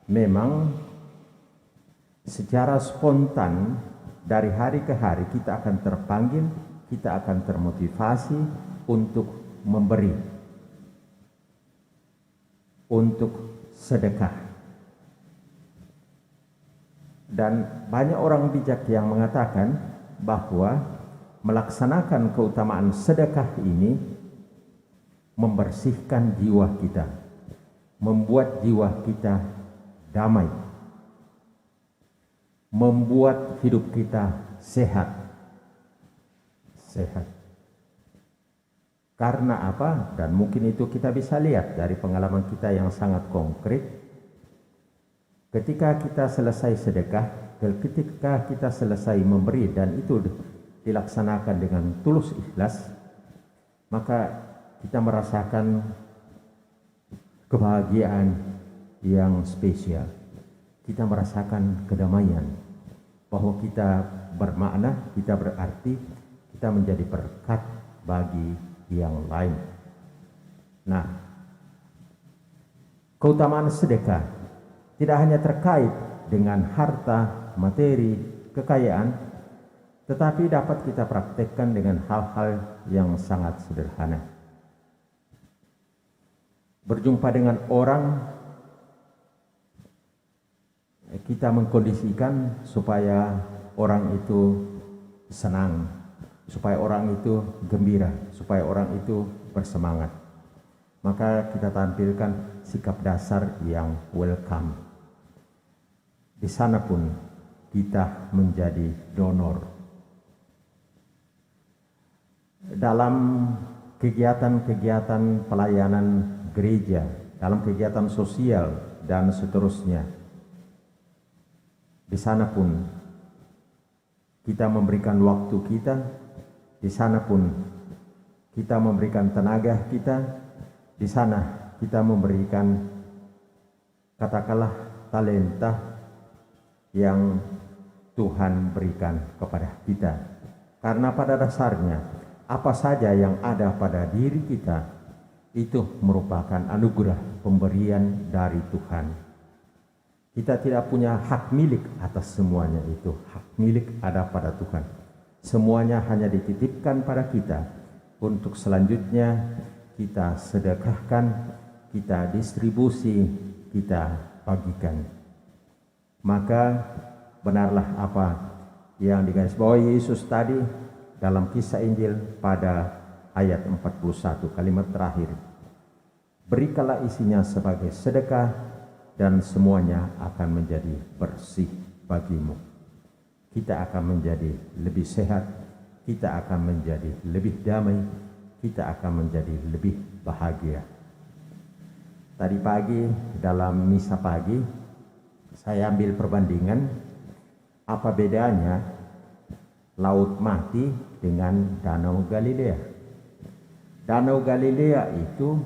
memang secara spontan dari hari ke hari kita akan terpanggil, kita akan termotivasi untuk memberi, untuk sedekah. Dan banyak orang bijak yang mengatakan bahwa melaksanakan keutamaan sedekah ini membersihkan jiwa kita, membuat jiwa kita damai, membuat hidup kita sehat. Karena apa? Dan mungkin itu kita bisa lihat dari pengalaman kita yang sangat konkret. Ketika kita selesai sedekah, ketika kita selesai memberi dan itu dilaksanakan dengan tulus ikhlas, maka kita merasakan kebahagiaan yang spesial. Kita merasakan kedamaian, bahwa kita bermakna, kita berarti, kita menjadi berkat bagi yang lain. Nah, keutamaan sedekah tidak hanya terkait dengan harta, materi, kekayaan, tetapi dapat kita praktekkan dengan hal-hal yang sangat sederhana. Berjumpa dengan orang, kita mengkondisikan supaya orang itu senang, supaya orang itu gembira, supaya orang itu bersemangat. Maka kita tampilkan sikap dasar yang welcome. Di sana pun kita menjadi donor. Dalam kegiatan-kegiatan pelayanan gereja, dalam kegiatan sosial dan seterusnya, di sana pun kita memberikan waktu kita, di sana pun kita memberikan tenaga kita, di sana kita memberikan katakanlah talenta yang Tuhan berikan kepada kita. Karena pada dasarnya apa saja yang ada pada diri kita itu merupakan anugerah pemberian dari Tuhan. Kita tidak punya hak milik atas semuanya itu. Hak milik ada pada Tuhan. Semuanya hanya dititipkan pada kita untuk selanjutnya kita sedekahkan, kita distribusi, kita bagikan. Maka benarlah apa yang digarisbawahi Yesus tadi dalam kisah Injil pada ayat 41, kalimat terakhir. Berikanlah isinya sebagai sedekah dan semuanya akan menjadi bersih bagimu. Kita akan menjadi lebih sehat, kita akan menjadi lebih damai, kita akan menjadi lebih bahagia. Tadi pagi dalam misa pagi saya ambil perbandingan apa bedanya Laut Mati dengan Danau Galilea. Danau Galilea itu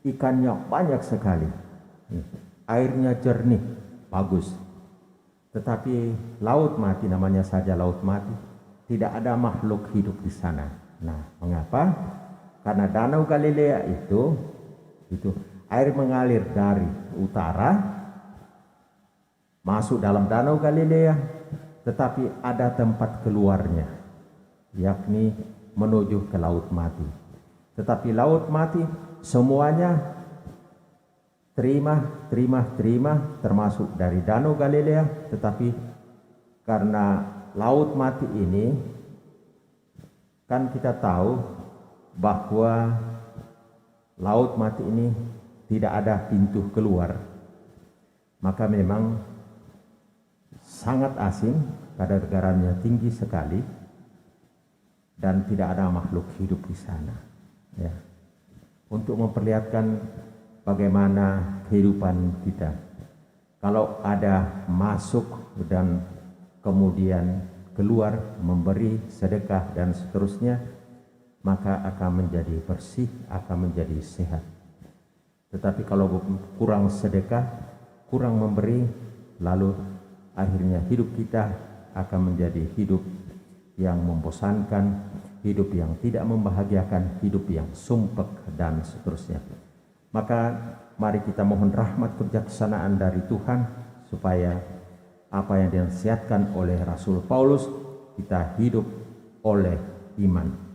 ikannya banyak sekali, airnya jernih, bagus. Tetapi Laut Mati, namanya saja Laut Mati, tidak ada makhluk hidup di sana. Nah, mengapa? Karena Danau Galilea itu air mengalir dari utara masuk dalam Danau Galilea, tetapi ada tempat keluarnya, yakni menuju ke Laut Mati. Tetapi Laut Mati semuanya terima, termasuk dari Danau Galilea. Tetapi karena Laut Mati ini, kan kita tahu bahwa Laut Mati ini tidak ada pintu keluar, maka memang sangat asing, kadar-garamnya tinggi sekali, dan tidak ada makhluk hidup di sana. Ya. Untuk memperlihatkan bagaimana kehidupan kita. Kalau ada masuk dan kemudian keluar, memberi sedekah dan seterusnya, maka akan menjadi bersih, akan menjadi sehat. Tetapi kalau kurang sedekah, kurang memberi, lalu akhirnya hidup kita akan menjadi hidup yang membosankan, hidup yang tidak membahagiakan, hidup yang sumpek dan seterusnya. Maka mari kita mohon rahmat kebijaksanaan dari Tuhan supaya apa yang dinasihatkan oleh Rasul Paulus, kita hidup oleh iman.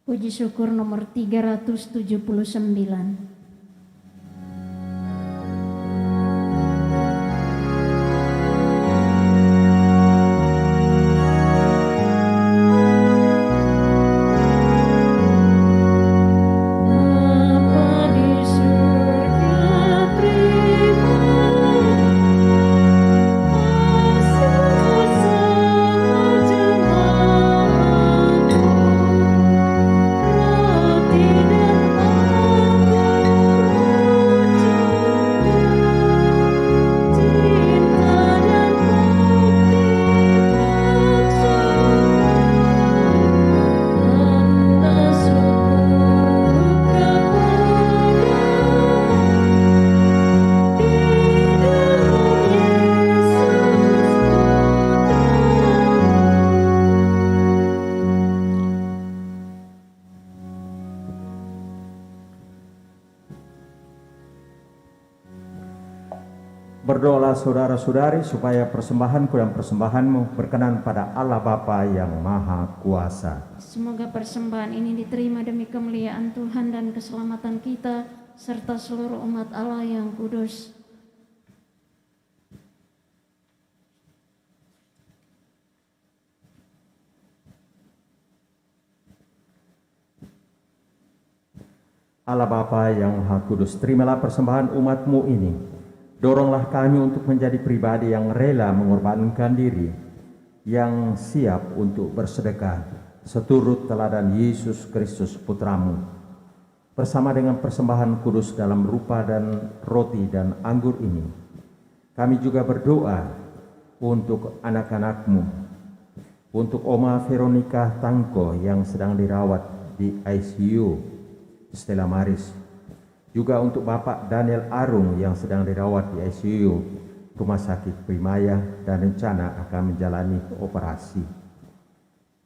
Puji syukur nomor 379. Berdoalah saudara-saudari supaya persembahanku dan persembahanmu berkenan pada Allah Bapa yang Maha Kuasa. Semoga persembahan ini diterima demi kemuliaan Tuhan dan keselamatan kita serta seluruh umat Allah yang kudus. Allah Bapa yang Maha Kudus, terimalah persembahan umat-Mu ini. Doronglah kami untuk menjadi pribadi yang rela mengorbankan diri, yang siap untuk bersedekah seturut teladan Yesus Kristus Putra-Mu. Bersama dengan persembahan kudus dalam rupa dan roti dan anggur ini, kami juga berdoa untuk anak-anak-Mu, untuk Oma Veronica Tangko yang sedang dirawat di ICU, Stella Maris. Juga untuk Bapak Daniel Arung yang sedang dirawat di ICU Rumah Sakit Primaya dan rencana akan menjalani operasi.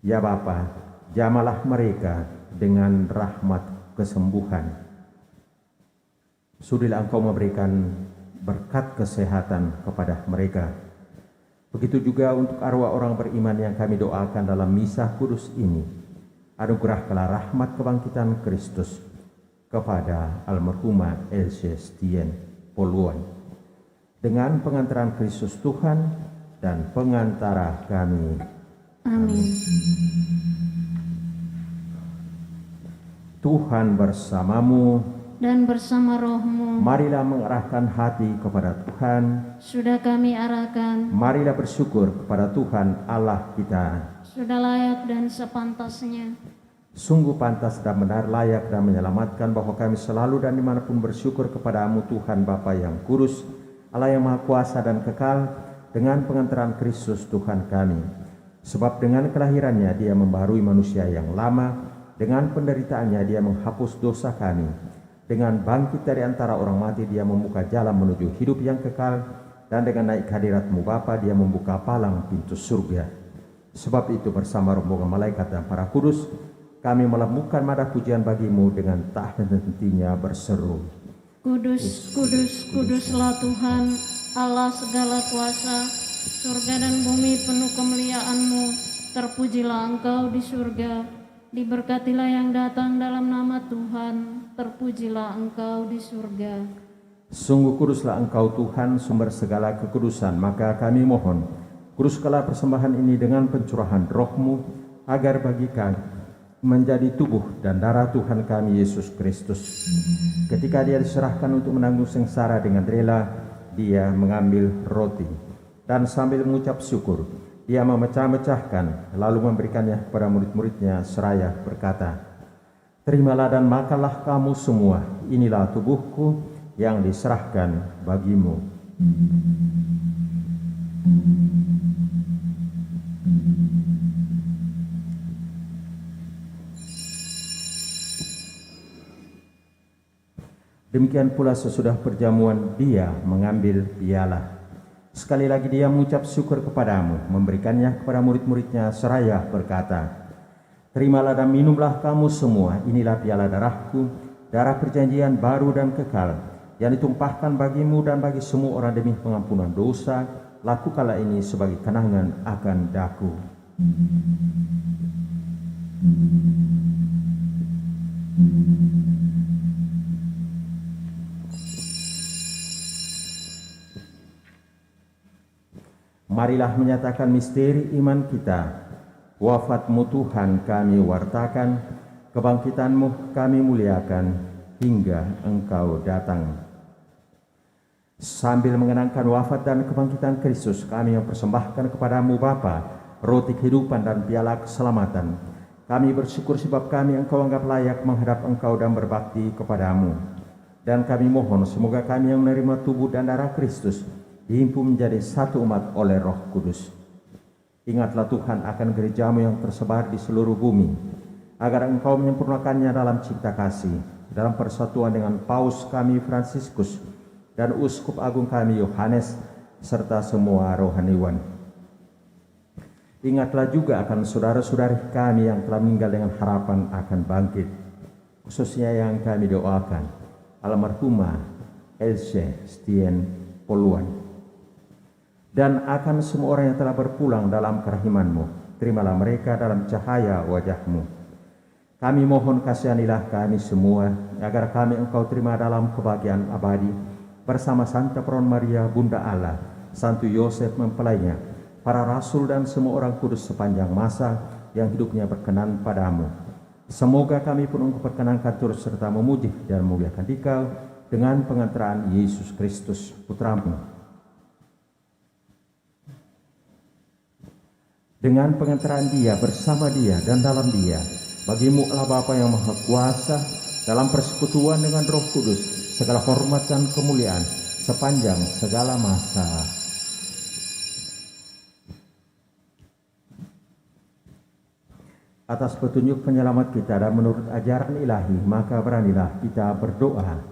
Ya Bapa, jamalah mereka dengan rahmat kesembuhan. Sudilah Engkau memberikan berkat kesehatan kepada mereka. Begitu juga untuk arwah orang beriman yang kami doakan dalam misa kudus ini. Anugerahkanlah rahmat kebangkitan Kristus kepada almarhumah Elsie Stien Poluan. Dengan pengantaran Kristus Tuhan dan pengantara kami. Amin. Tuhan bersamamu. Dan bersama rohmu, Marilah mengarahkan hati kepada Tuhan. sudah kami arahkan, Marilah bersyukur kepada Tuhan Allah kita. sudah layak dan sepantasnya. Sungguh pantas dan benar, layak dan menyelamatkan bahwa kami selalu dan dimanapun bersyukur kepadamu Tuhan Bapa yang kudus, Allah yang Maha Kuasa dan kekal, dengan pengantaran Kristus Tuhan kami. Sebab dengan kelahirannya Dia membaharui manusia yang lama, dengan penderitaannya Dia menghapus dosa kami. Dengan bangkit dari antara orang mati Dia membuka jalan menuju hidup yang kekal, dan dengan naik hadirat-Mu Bapa Dia membuka palang pintu surga. Sebab itu bersama rombongan malaikat dan para kudus kami melambungkan nada pujian bagi-Mu dengan tak henti-hentinya berseru. Kudus, kudus, kuduslah Tuhan, Allah segala kuasa, surga dan bumi penuh kemuliaan-Mu. Terpujilah Engkau di surga, diberkatilah yang datang dalam nama Tuhan, terpujilah Engkau di surga. Sungguh kuduslah Engkau Tuhan, sumber segala kekudusan, maka kami mohon, kuduskanlah persembahan ini dengan pencurahan roh-Mu, agar bagi kami menjadi tubuh dan darah Tuhan kami Yesus Kristus. Ketika Dia diserahkan untuk menanggung sengsara dengan rela, Dia mengambil roti, dan sambil mengucap syukur, Dia memecah-mecahkan, lalu memberikannya kepada murid-muridnya seraya berkata, "Terimalah dan makanlah kamu semua, inilah tubuhku yang diserahkan bagimu." Demikian pula sesudah perjamuan Dia mengambil piala. Sekali lagi Dia mengucap syukur kepadamu, memberikannya kepada murid-muridnya seraya berkata, "Terimalah dan minumlah kamu semua, inilah piala darahku, darah perjanjian baru dan kekal, yang ditumpahkan bagimu dan bagi semua orang demi pengampunan dosa. Lakukanlah ini sebagai kenangan akan daku." Marilah menyatakan misteri iman kita. Wafat-Mu Tuhan kami wartakan, kebangkitan-Mu kami muliakan, hingga Engkau datang. Sambil mengenangkan wafat dan kebangkitan Kristus, kami mempersembahkan kepadamu Bapa roti kehidupan dan piala keselamatan. Kami bersyukur sebab kami Engkau anggap layak menghadap Engkau dan berbakti kepadamu. Dan kami mohon semoga kami yang menerima tubuh dan darah Kristus dihimpun menjadi satu umat oleh Roh Kudus. Ingatlah Tuhan akan gereja-Mu yang tersebar di seluruh bumi, agar Engkau menyempurnakannya dalam cinta kasih, dalam persatuan dengan Paus kami Fransiskus dan Uskup Agung kami Yohanes, serta semua rohaniwan. Ingatlah juga akan saudara-saudari kami yang telah meninggal dengan harapan akan bangkit, khususnya yang kami doakan, almarhumah Elsie Stien Poluan, dan akan semua orang yang telah berpulang dalam kerahiman-Mu. Terimalah mereka dalam cahaya wajah-Mu. Kami mohon kasihanilah kami semua, agar kami Engkau terima dalam kebahagiaan abadi, bersama Santa Peron Maria Bunda Allah, Santo Yosef mempelainya, para rasul dan semua orang kudus sepanjang masa yang hidupnya berkenan padamu. Semoga kami pun Engkau perkenankan turut serta memuji dan memuliakan Dikau dengan pengantaran Yesus Kristus Putra-Mu. Dengan pengantaran Dia, bersama Dia, dan dalam Dia, bagi-Mu Allah Bapa yang Maha Kuasa, dalam persekutuan dengan Roh Kudus, segala hormat dan kemuliaan sepanjang segala masa. Atas petunjuk penyelamat kita dan menurut ajaran ilahi, maka beranilah kita berdoa.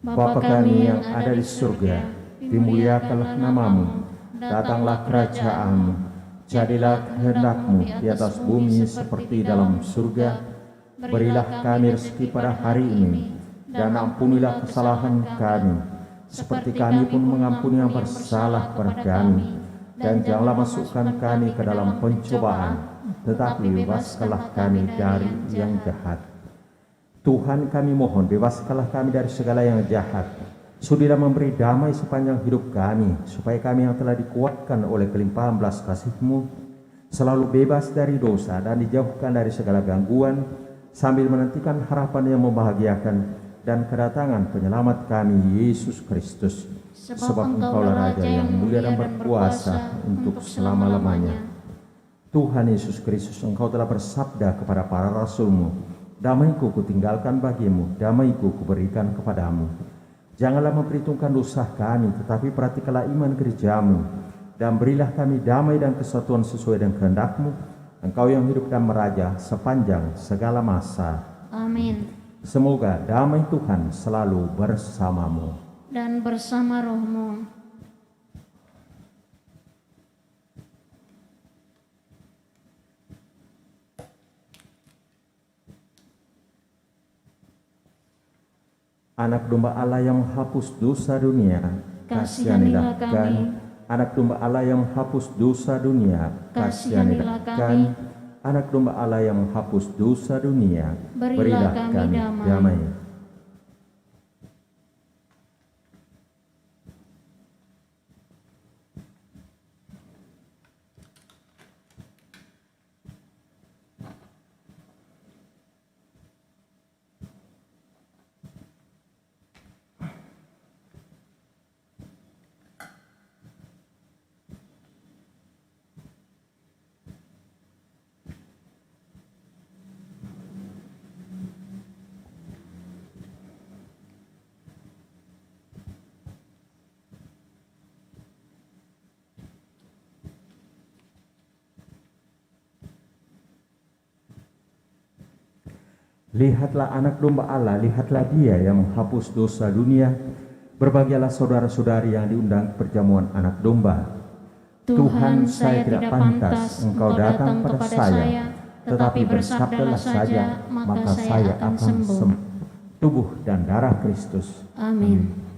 Bapa kami yang ada di surga, dimuliakanlah namamu, datanglah kerajaanmu, jadilah kehendak-Mu di atas bumi seperti dalam surga. Berilah kami rezeki pada hari ini, dan ampunilah kesalahan kami, seperti kami pun mengampuni yang bersalah kepada kami. Dan janganlah masukkan kami ke dalam pencobaan, tetapi bebaskanlah kami dari yang jahat. Tuhan, kami mohon, bebaskanlah kami dari segala yang jahat. Sudilah memberi damai sepanjang hidup kami, supaya kami yang telah dikuatkan oleh kelimpahan belas kasih-Mu selalu bebas dari dosa dan dijauhkan dari segala gangguan, sambil menantikan harapan yang membahagiakan dan kedatangan penyelamat kami, Yesus Kristus. Sebab Engkaulah Raja yang mulia dan berkuasa untuk selama-lamanya. Tuhan Yesus Kristus, Engkau telah bersabda kepada para rasul-Mu, damai-Ku kutinggalkan bagimu, damai-Ku kuberikan kepadamu. Janganlah memperhitungkan dosa kami, tetapi perhatikanlah iman gereja-Mu, dan berilah kami damai dan kesatuan sesuai dengan kehendak-Mu, Engkau yang hidup dan meraja sepanjang segala masa. Amin. Semoga damai Tuhan selalu bersamamu. Dan bersama rohmu. Anak domba Allah yang menghapus dosa dunia, kasihanilah kami. Anak domba Allah yang menghapus dosa dunia, kasihanilah kami. Anak domba Allah yang menghapus dosa dunia, berilah kami damai. Lihatlah anak domba Allah, lihatlah Dia yang menghapus dosa dunia. Berbahagialah saudara-saudari yang diundang ke perjamuan anak domba. Tuhan, saya tidak pantas Engkau datang pada saya, tetapi bersabdalah saja, maka saya akan sembuh. Tubuh dan darah Kristus. Amin.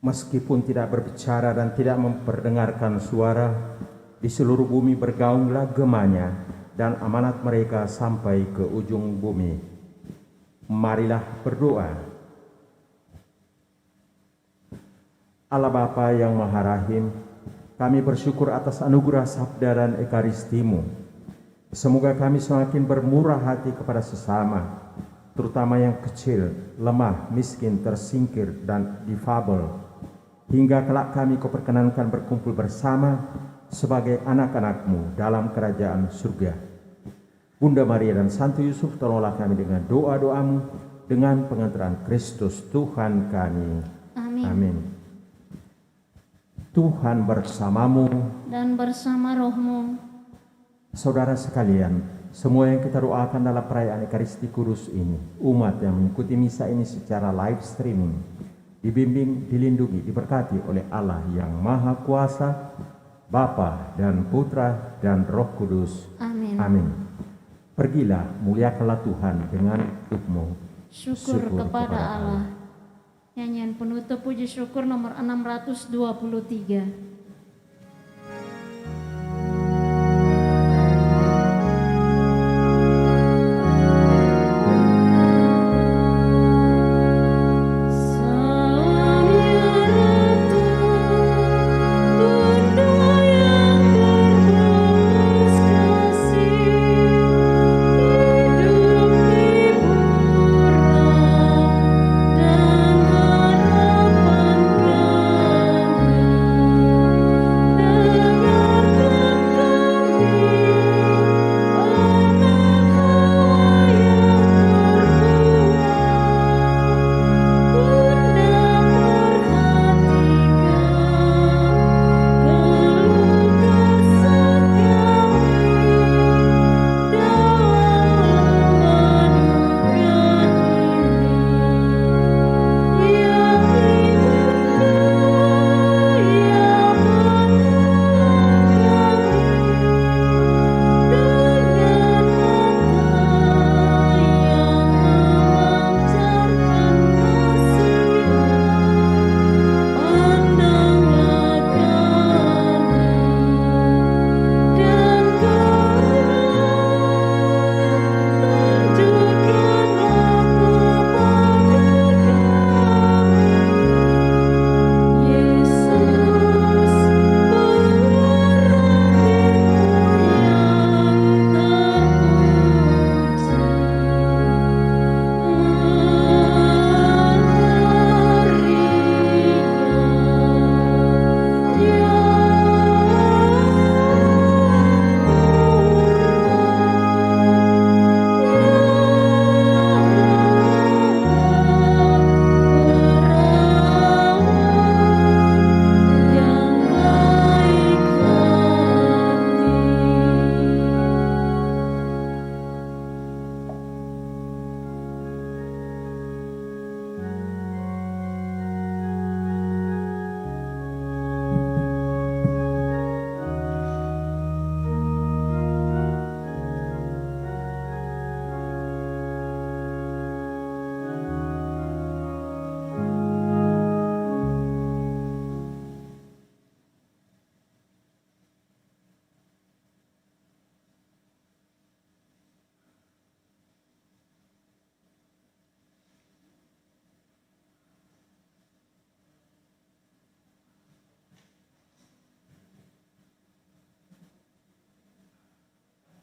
Meskipun tidak berbicara dan tidak memperdengarkan suara, di seluruh bumi bergaunglah gemanya dan amanat mereka sampai ke ujung bumi. Marilah berdoa. Allah Bapa yang Maha Rahim, kami bersyukur atas anugerah sabda dan ekaristimu. Semoga kami semakin bermurah hati kepada sesama, terutama yang kecil, lemah, miskin, tersingkir, dan difabel. Hingga kelak kami kau perkenankan berkumpul bersama sebagai anak-anak-Mu dalam kerajaan surga. Bunda Maria dan Santo Yusuf, tolonglah kami dengan doa-doa-Mu, dengan pengantaran Kristus Tuhan kami. Amin. Amin. Tuhan bersamamu Dan bersama rohmu. Saudara sekalian, semua yang kita doakan dalam perayaan Ekaristi Kudus ini, umat yang mengikuti misa ini secara live streaming, dibimbing, dilindungi, diberkati oleh Allah yang Maha Kuasa, Bapa dan Putra dan Roh Kudus. Amin. Amin. Pergilah, muliakanlah Tuhan dengan hidupmu. Syukur kepada Allah. Nyanyian penutup puji syukur nomor 623.